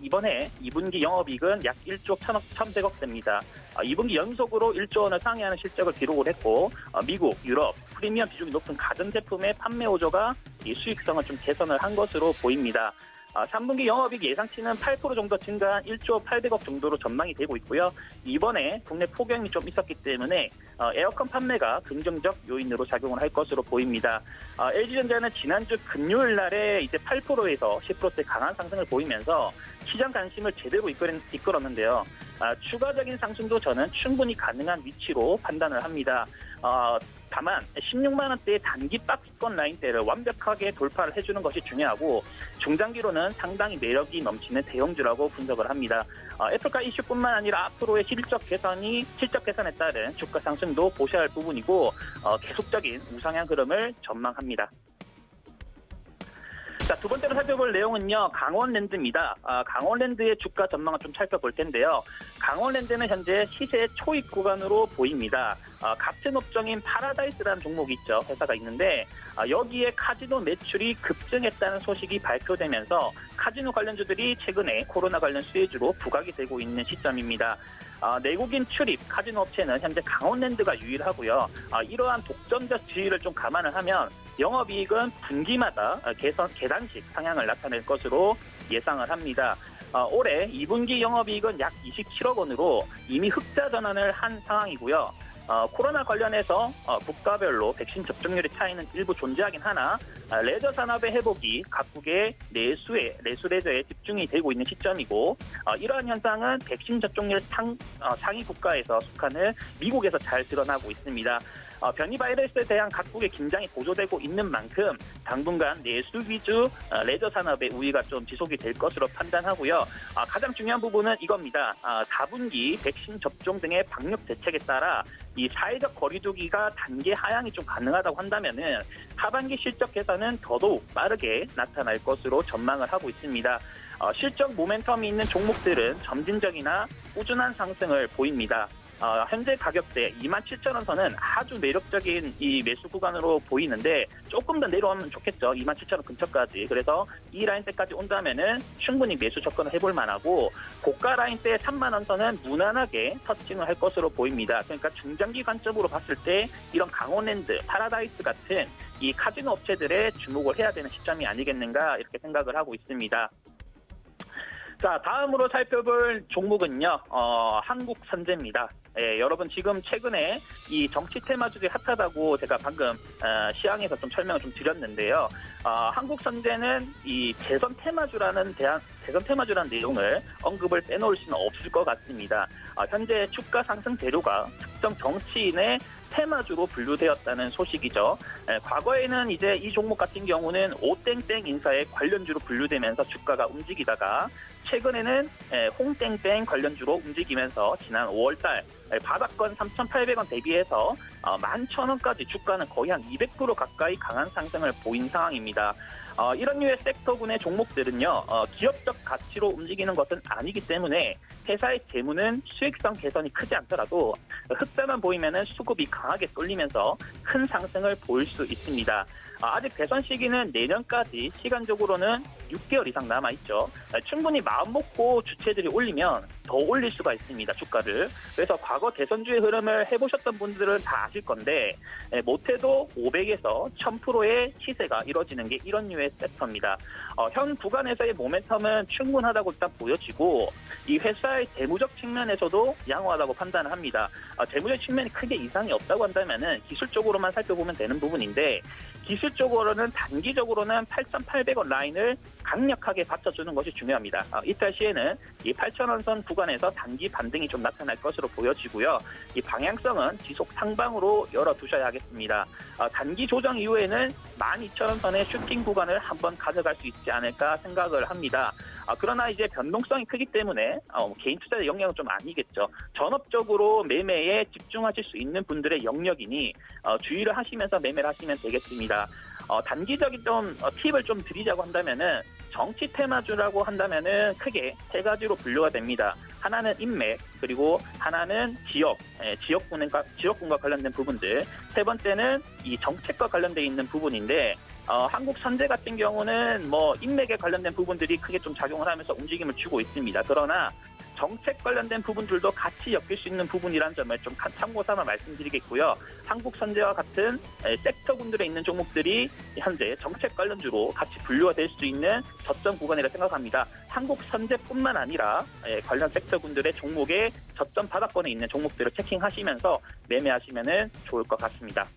이번에 2분기 영업이익은 약 1조 1,100억 대입니다. 2분기 연속으로 1조 원을 상회하는 실적을 기록을 했고 미국, 유럽, 프리미엄 비중이 높은 가전제품의 판매 호조가 이 수익성을 좀 개선을 한 것으로 보입니다. 3분기 영업이익 예상치는 8% 정도 증가한 1조 800억 정도로 전망이 되고 있고요. 이번에 국내 폭염이 좀 있었기 때문에 에어컨 판매가 긍정적 요인으로 작용을 할 것으로 보입니다. LG전자는 지난주 금요일 날에 이제 8%에서 10%대 강한 상승을 보이면서 시장 관심을 제대로 이끌었는데요. 추가적인 상승도 저는 충분히 가능한 위치로 판단을 합니다. 다만 16만 원대의 단기 박스권 라인대를 완벽하게 돌파를 해주는 것이 중요하고 중장기로는 상당히 매력이 넘치는 대형주라고 분석을 합니다. 애플카 이슈뿐만 아니라 앞으로의 실적 개선에 따른 주가 상승도 보셔야 할 부분이고 계속적인 우상향 흐름을 전망합니다. 자, 두 번째로 살펴볼 내용은요. 강원랜드입니다. 강원랜드의 주가 전망을 좀 살펴볼 텐데요. 강원랜드는 현재 시세 초입 구간으로 보입니다. 같은 업종인 파라다이스라는 종목이 있죠. 회사가 있는데 여기에 카지노 매출이 급증했다는 소식이 발표되면서 카지노 관련주들이 최근에 코로나 관련 수혜주로 부각이 되고 있는 시점입니다. 내국인 출입 카지노 업체는 현재 강원랜드가 유일하고요. 이러한 독점적 지위를 좀 감안을 하면 영업이익은 분기마다 계단식 상향을 나타낼 것으로 예상을 합니다. 올해 2분기 영업이익은 약 27억 원으로 이미 흑자 전환을 한 상황이고요. 코로나 관련해서 국가별로 백신 접종률의 차이는 일부 존재하긴 하나 레저 산업의 회복이 각국의 내수 레저에 집중이 되고 있는 시점이고 이러한 현상은 백신 접종률 상위 국가에서 속하는 미국에서 잘 드러나고 있습니다. 변이 바이러스에 대한 각국의 긴장이 고조되고 있는 만큼 당분간 내수 위주 레저 산업의 우위가 좀 지속이 될 것으로 판단하고요. 가장 중요한 부분은 이겁니다. 4분기 백신 접종 등의 방역 대책에 따라 이 사회적 거리두기가 단계 하향이 좀 가능하다고 한다면은 하반기 실적 개선은 더더욱 빠르게 나타날 것으로 전망을 하고 있습니다. 실적 모멘텀이 있는 종목들은 점진적이나 꾸준한 상승을 보입니다. 현재 가격대 27,000원 선은 아주 매력적인 이 매수 구간으로 보이는데 조금 더 내려오면 좋겠죠. 27,000원 근처까지. 그래서 이 라인대까지 온다면은 충분히 매수 접근을 해볼 만하고 고가 라인대 3만원 선은 무난하게 터칭을 할 것으로 보입니다. 그러니까 중장기 관점으로 봤을 때 이런 강원랜드, 파라다이스 같은 이 카지노 업체들에 주목을 해야 되는 시점이 아니겠는가 이렇게 생각을 하고 있습니다. 자, 다음으로 살펴볼 종목은요, 한국선제입니다. 예, 여러분 지금 최근에 이 정치 테마주들이 핫하다고 제가 방금 시황에서 좀 설명을 좀 드렸는데요. 한국선제는 이 대선 테마주라는 내용을 언급을 빼놓을 수는 없을 것 같습니다. 현재 주가 상승 대료가 특정 정치인의 테마주로 분류되었다는 소식이죠. 과거에는 이제 이 종목 같은 경우는 오땡땡 인사의 관련주로 분류되면서 주가가 움직이다가 최근에는 홍땡땡 관련주로 움직이면서 지난 5월달 바닥권 3,800원 대비해서 11,000원까지 주가는 거의 한 200% 가까이 강한 상승을 보인 상황입니다. 이런 류의 섹터군의 종목들은요, 기업적 가치로 움직이는 것은 아니기 때문에 회사의 재무는 수익성 개선이 크지 않더라도 흑자만 보이면은 수급이 강하게 쏠리면서 큰 상승을 보일 수 있습니다. 아직 대선 시기는 내년까지 시간적으로는 6개월 이상 남아있죠. 충분히 마음 먹고 주체들이 올리면 더 올릴 수가 있습니다, 주가를. 그래서 과거 대선주의 흐름을 해보셨던 분들은 다 아실 건데 못해도 500에서 1000%의 시세가 이뤄지는 게 이런 류의 섹터입니다. 현 구간에서의 모멘텀은 충분하다고 일단 보여지고 이 회사의 재무적 측면에서도 양호하다고 판단을 합니다. 재무적 측면이 크게 이상이 없다고 한다면은 기술적으로만 살펴보면 되는 부분인데 기술적으로는 단기적으로는 8,800원 라인을 강력하게 받쳐주는 것이 중요합니다. 이탈 시에는 이 8,000원 선 구간에서 단기 반등이 좀 나타날 것으로 보여지고요. 이 방향성은 지속 상방으로 열어두셔야 하겠습니다. 단기 조정 이후에는 12,000원 선의 슈팅 구간을 한번 가져갈 수 있지 않을까 생각을 합니다. 그러나 이제 변동성이 크기 때문에 개인 투자의 영역은 좀 아니겠죠. 전업적으로 매매에 집중하실 수 있는 분들의 영역이니 주의를 하시면서 매매를 하시면 되겠습니다. 단기적인 좀 팁을 좀 드리자고 한다면은 정치 테마주라고 한다면은 크게 세 가지로 분류가 됩니다. 하나는 인맥, 그리고 하나는 지역군과 관련된 부분들. 세 번째는 이 정책과 관련돼 있는 부분인데 한국 선제 같은 경우는 뭐 인맥에 관련된 부분들이 크게 좀 작용을 하면서 움직임을 주고 있습니다. 그러나 정책 관련된 부분들도 같이 엮일 수 있는 부분이라는 점을 좀 참고 삼아 말씀드리겠고요. 한국선제와 같은 섹터군들에 있는 종목들이 현재 정책 관련주로 같이 분류가 될 수 있는 저점 구간이라 생각합니다. 한국선제뿐만 아니라 관련 섹터군들의 종목의 저점 바닥권에 있는 종목들을 체킹하시면서 매매하시면 좋을 것 같습니다.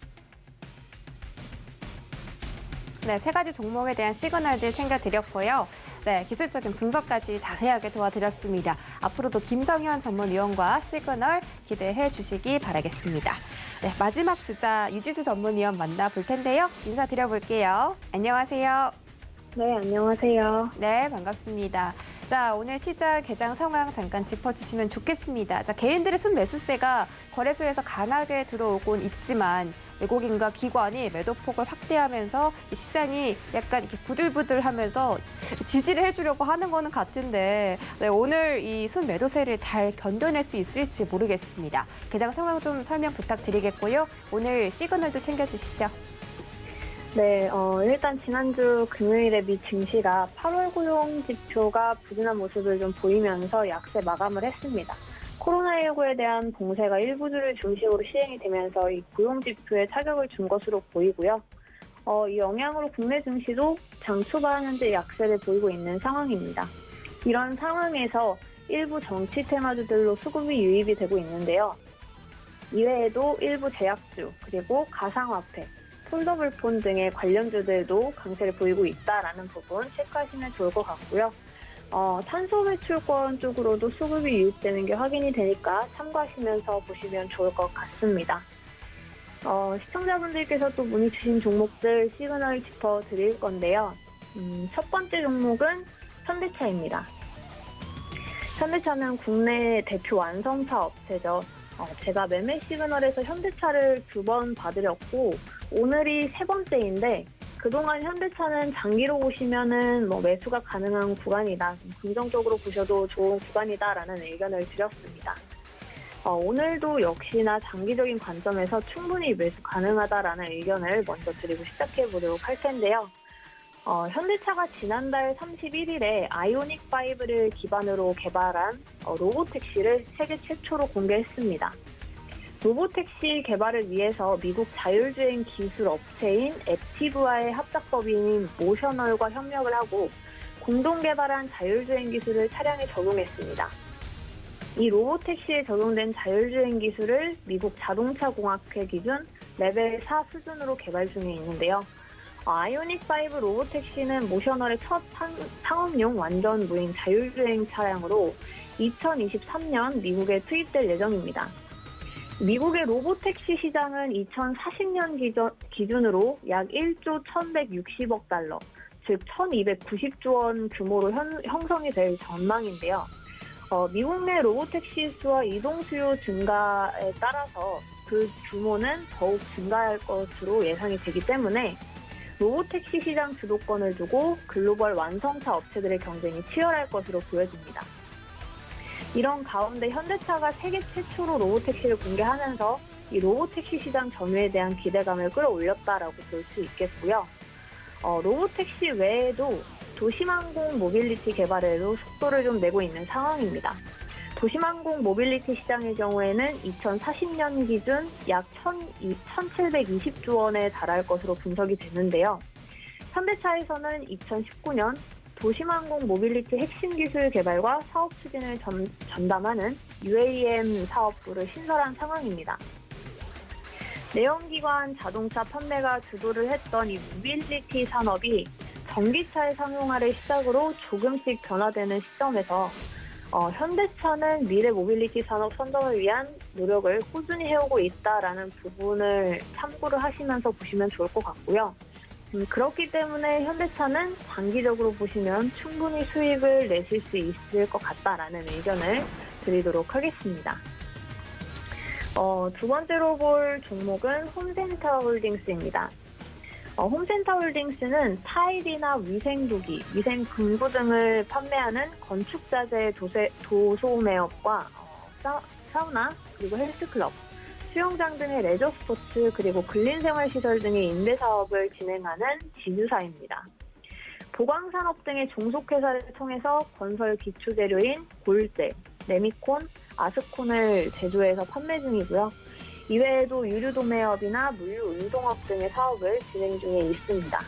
네, 세 가지 종목에 대한 시그널들 챙겨드렸고요. 네, 기술적인 분석까지 자세하게 도와드렸습니다. 앞으로도 김정현 전문위원과 시그널 기대해 주시기 바라겠습니다. 네, 마지막 주자 유지수 전문위원 만나볼 텐데요. 인사드려볼게요. 안녕하세요. 네, 안녕하세요. 네, 반갑습니다. 자, 오늘 시장 개장 상황 잠깐 짚어주시면 좋겠습니다. 자, 개인들의 순매수세가 거래소에서 강하게 들어오곤 있지만 외국인과 기관이 매도폭을 확대하면서 이 시장이 약간 이렇게 부들부들하면서 지지를 해주려고 하는 거는 같은데 네, 오늘 이 순매도세를 잘 견뎌낼 수 있을지 모르겠습니다. 개장 상황 좀 설명 부탁드리겠고요. 오늘 시그널도 챙겨주시죠. 네, 일단 지난주 금요일에 미 증시가 8월 고용 지표가 부진한 모습을 좀 보이면서 약세 마감을 했습니다. 코로나19에 대한 봉쇄가 일부 주를 중심으로 시행이 되면서 이 고용 지표에 타격을 준 것으로 보이고요. 이 영향으로 국내 증시도 장 초반 현재 약세를 보이고 있는 상황입니다. 이런 상황에서 일부 정치 테마주들로 수급이 유입이 되고 있는데요. 이외에도 일부 제약주, 그리고 가상화폐, 폴더블폰 등의 관련주들도 강세를 보이고 있다라는 부분 체크하시면 좋을 것 같고요. 탄소 배출권 쪽으로도 수급이 유입되는 게 확인이 되니까 참고하시면서 보시면 좋을 것 같습니다. 시청자분들께서 또 문의 주신 종목들 시그널 짚어드릴 건데요. 첫 번째 종목은 현대차입니다. 현대차는 국내 대표 완성차 업체죠. 제가 매매 시그널에서 현대차를 2번 봐드렸고 오늘이 3번째인데 그동안 현대차는 장기로 보시면은 매수가 가능한 구간이다. 긍정적으로 보셔도 좋은 구간이다라는 의견을 드렸습니다. 오늘도 역시나 장기적인 관점에서 충분히 매수 가능하다라는 의견을 먼저 드리고 시작해 보도록 할 텐데요. 현대차가 지난달 31일에 아이오닉5를 기반으로 개발한 로보택시를 세계 최초로 공개했습니다. 로보택시 개발을 위해서 미국 자율주행 기술 업체인 앱티브와의 합작법인 모셔널과 협력을 하고 공동 개발한 자율주행 기술을 차량에 적용했습니다. 이 로보택시에 적용된 자율주행 기술을 미국 자동차공학회 기준 레벨 4 수준으로 개발 중에 있는데요. 아이오닉5 로보택시는 모셔널의 첫 상업용 완전 무인 자율주행 차량으로 2023년 미국에 투입될 예정입니다. 미국의 로보택시 시장은 2040년 기준으로 약 1조 1160억 달러, 즉 1290조 원 규모로 형성이 될 전망인데요. 미국 내 로보택시 수와 이동 수요 증가에 따라서 그 규모는 더욱 증가할 것으로 예상이 되기 때문에 로보택시 시장 주도권을 두고 글로벌 완성차 업체들의 경쟁이 치열할 것으로 보여집니다. 이런 가운데 현대차가 세계 최초로 로보택시를 공개하면서 이 로보택시 시장 점유에 대한 기대감을 끌어올렸다라고 볼 수 있겠고요. 로보택시 외에도 도심항공 모빌리티 개발에도 속도를 좀 내고 있는 상황입니다. 도심항공 모빌리티 시장의 경우에는 2040년 기준 약 1,720조 원에 달할 것으로 분석이 되는데요. 현대차에서는 2019년 도심항공 모빌리티 핵심 기술 개발과 사업 추진을 전담하는 UAM 사업부를 신설한 상황입니다. 내연기관 자동차 판매가 주도를 했던 이 모빌리티 산업이 전기차의 상용화를 시작으로 조금씩 변화되는 시점에서 현대차는 미래 모빌리티 산업 선점을 위한 노력을 꾸준히 해오고 있다라는 부분을 참고를 하시면서 보시면 좋을 것 같고요. 그렇기 때문에 현대차는 장기적으로 보시면 충분히 수익을 내실 수 있을 것 같다라는 의견을 드리도록 하겠습니다. 두 번째로 볼 종목은 홈센터홀딩스입니다. 홈센터홀딩스는 타일이나 위생도기, 위생금고 등을 판매하는 건축자재 도소매업과 사우나, 그리고 헬스클럽, 수영장 등의 레저 스포츠, 그리고 근린생활시설 등의 임대사업을 진행하는 지주사입니다. 보강산업 등의 종속회사를 통해서 건설 기초재료인 골재, 레미콘, 아스콘을 제조해서 판매 중이고요. 이외에도 유류도매업이나 물류운송업 등의 사업을 진행 중에 있습니다.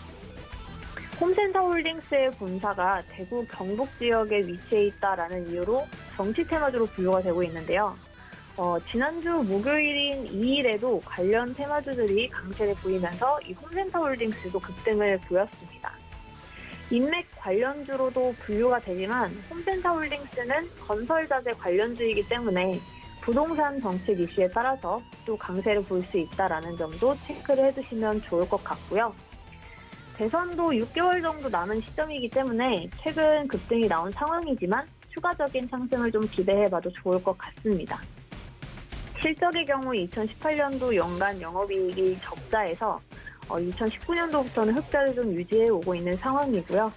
홈센터홀딩스의 본사가 대구 경북 지역에 위치해 있다라는 이유로 정치 테마주로 분류가 되고 있는데요. 지난주 목요일인 2일에도 관련 테마주들이 강세를 보이면서 이 홈센터홀딩스도 급등을 보였습니다. 인맥 관련주로도 분류가 되지만 홈센터홀딩스는 건설자재 관련주이기 때문에 부동산 정책 이슈에 따라서 또 강세를 볼 수 있다는 점도 체크를 해두시면 좋을 것 같고요. 대선도 6개월 정도 남은 시점이기 때문에 최근 급등이 나온 상황이지만 추가적인 상승을 좀 기대해봐도 좋을 것 같습니다. 실적의 경우 2018년도 연간 영업이익이 적자에서 2019년도부터는 흑자를 좀 유지해 오고 있는 상황이고요.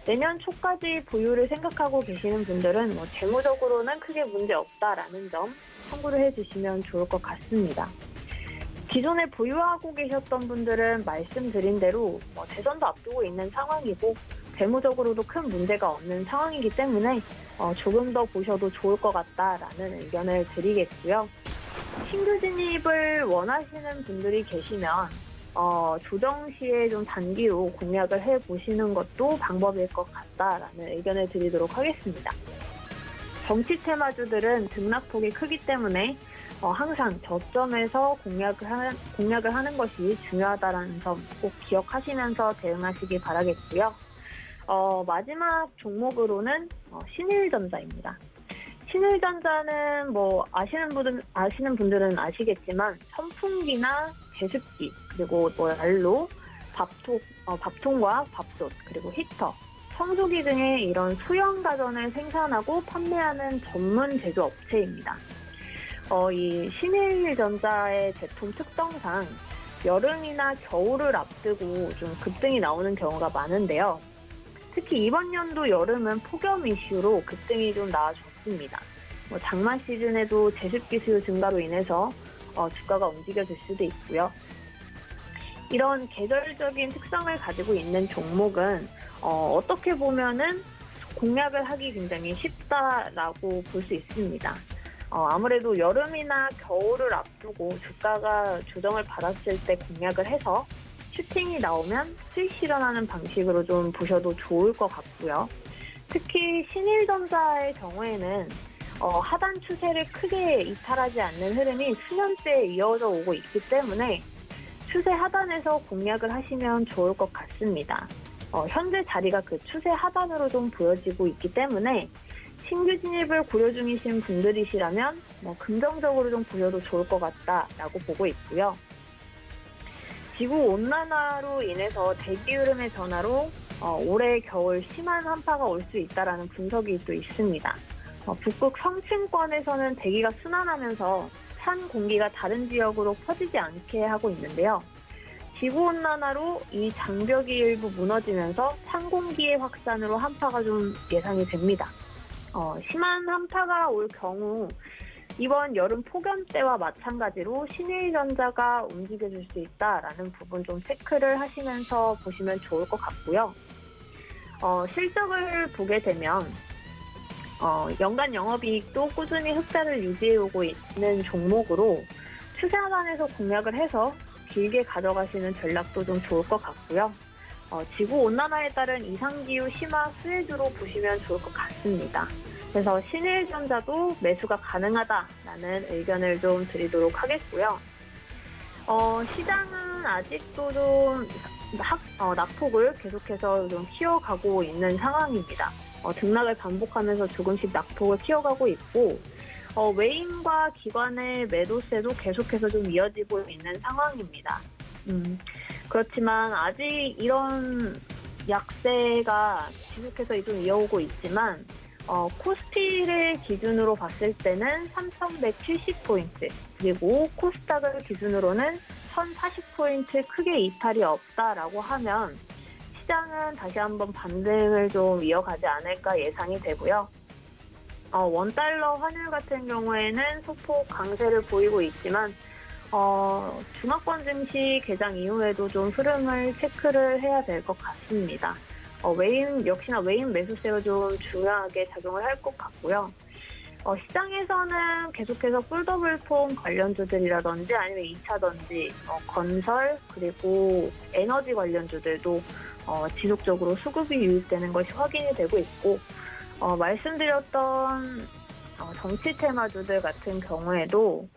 내년 초까지 보유를 생각하고 계시는 분들은 재무적으로는 크게 문제 없다라는 점 참고를 해주시면 좋을 것 같습니다. 기존에 보유하고 계셨던 분들은 말씀드린 대로 대선도 앞두고 있는 상황이고 재무적으로도 큰 문제가 없는 상황이기 때문에 조금 더 보셔도 좋을 것 같다라는 의견을 드리겠고요. 신규 진입을 원하시는 분들이 계시면 조정 시에 좀 단기로 공략을 해보시는 것도 방법일 것 같다라는 의견을 드리도록 하겠습니다. 정치 테마주들은 등락폭이 크기 때문에 항상 저점에서 공략을 하는 것이 중요하다는 점 꼭 기억하시면서 대응하시기 바라겠고요. 마지막 종목으로는 신일전자입니다. 신일전자는 아시는 분들은 아시겠지만 선풍기나 제습기 그리고 난로, 밥통과 밥솥 그리고 히터, 청소기 등의 이런 소형 가전을 생산하고 판매하는 전문 제조업체입니다. 이 신일전자의 제품 특성상 여름이나 겨울을 앞두고 좀 급등이 나오는 경우가 많은데요. 특히 이번 연도 여름은 폭염 이슈로 급등이 좀 나와줬습니다. 장마 시즌에도 제습기 수요 증가로 인해서 주가가 움직여질 수도 있고요. 이런 계절적인 특성을 가지고 있는 종목은 어떻게 보면은 공략을 하기 굉장히 쉽다라고 볼 수 있습니다. 아무래도 여름이나 겨울을 앞두고 주가가 조정을 받았을 때 공략을 해서 슈팅이 나오면 수익 실현하는 방식으로 좀 보셔도 좋을 것 같고요. 특히 신일전자의 경우에는 하단 추세를 크게 이탈하지 않는 흐름이 수년째 이어져 오고 있기 때문에 추세 하단에서 공략을 하시면 좋을 것 같습니다. 현재 자리가 그 추세 하단으로 좀 보여지고 있기 때문에 신규 진입을 고려 중이신 분들이시라면 긍정적으로 좀 보셔도 좋을 것 같다라고 보고 있고요. 지구온난화로 인해서 대기 흐름의 변화로 올해 겨울 심한 한파가 올 수 있다라는 분석이 또 있습니다. 북극 성층권에서는 대기가 순환하면서 찬 공기가 다른 지역으로 퍼지지 않게 하고 있는데요. 지구온난화로 이 장벽이 일부 무너지면서 찬 공기의 확산으로 한파가 좀 예상이 됩니다. 심한 한파가 올 경우 이번 여름 폭염 때와 마찬가지로 신일전자가 움직여줄 수 있다라는 부분 좀 체크를 하시면서 보시면 좋을 것 같고요. 실적을 보게 되면 연간 영업이익도 꾸준히 흑자를 유지해오고 있는 종목으로 추세 하단에서 공략을 해서 길게 가져가시는 전략도 좀 좋을 것 같고요. 지구온난화에 따른 이상기후 심화 수혜주로 보시면 좋을 것 같습니다. 그래서 신일전자도 매수가 가능하다라는 의견을 좀 드리도록 하겠고요. 시장은 아직도 좀 낙폭을 계속해서 좀 키워가고 있는 상황입니다. 등락을 반복하면서 조금씩 낙폭을 키워가고 있고 외인과 기관의 매도세도 계속해서 좀 이어지고 있는 상황입니다. 그렇지만 아직 이런 약세가 지속해서 좀 이어오고 있지만 코스피를 기준으로 봤을 때는 3,170포인트 그리고 코스닥을 기준으로는 1,040포인트 크게 이탈이 없다라고 하면 시장은 다시 한번 반등을 좀 이어가지 않을까 예상이 되고요. 원달러 환율 같은 경우에는 소폭 강세를 보이고 있지만 중화권 증시 개장 이후에도 좀 흐름을 체크를 해야 될 것 같습니다. 역시나 외인 매수세가 좀 중요하게 작용을 할 것 같고요. 시장에서는 계속해서 폴더블폰 관련주들이라든지 아니면 2차전지, 건설, 그리고 에너지 관련주들도 지속적으로 수급이 유입되는 것이 확인이 되고 있고, 말씀드렸던 정치 테마주들 같은 경우에도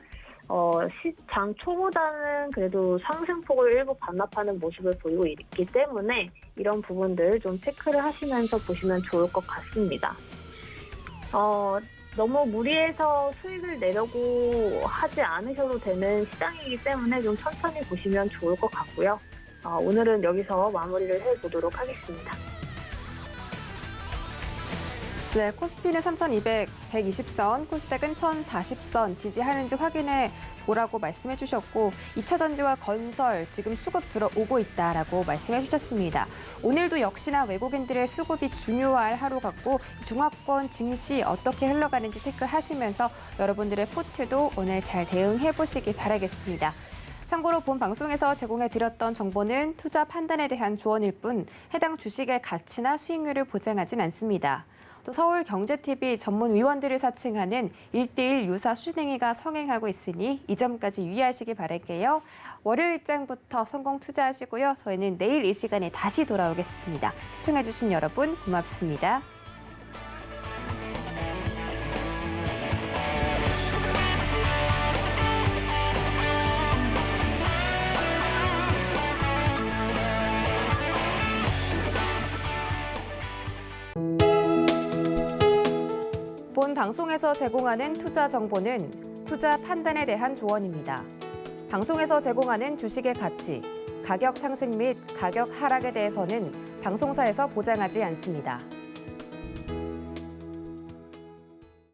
장 초보다는 그래도 상승폭을 일부 반납하는 모습을 보이고 있기 때문에 이런 부분들 좀 체크를 하시면서 보시면 좋을 것 같습니다. 너무 무리해서 수익을 내려고 하지 않으셔도 되는 시장이기 때문에 좀 천천히 보시면 좋을 것 같고요. 오늘은 여기서 마무리를 해보도록 하겠습니다. 네, 코스피는 3,120선, 코스닥은 1,040선 지지하는지 확인해 보라고 말씀해 주셨고 2차 전지와 건설 지금 수급 들어오고 있다라고 말씀해 주셨습니다. 오늘도 역시나 외국인들의 수급이 중요할 하루 같고 중화권 증시 어떻게 흘러가는지 체크하시면서 여러분들의 포트도 오늘 잘 대응해 보시기 바라겠습니다. 참고로 본 방송에서 제공해 드렸던 정보는 투자 판단에 대한 조언일 뿐 해당 주식의 가치나 수익률을 보장하진 않습니다. 또 서울경제TV 전문 위원들을 사칭하는 1대1 유사 수신행위가 성행하고 있으니 이 점까지 유의하시기 바랄게요. 월요일장부터 성공 투자하시고요. 저희는 내일 이 시간에 다시 돌아오겠습니다. 시청해주신 여러분 고맙습니다. 본 방송에서 제공하는 투자 정보는 투자 판단에 대한 조언입니다. 방송에서 제공하는 주식의 가치, 가격 상승 및 가격 하락에 대해서는 방송사에서 보장하지 않습니다.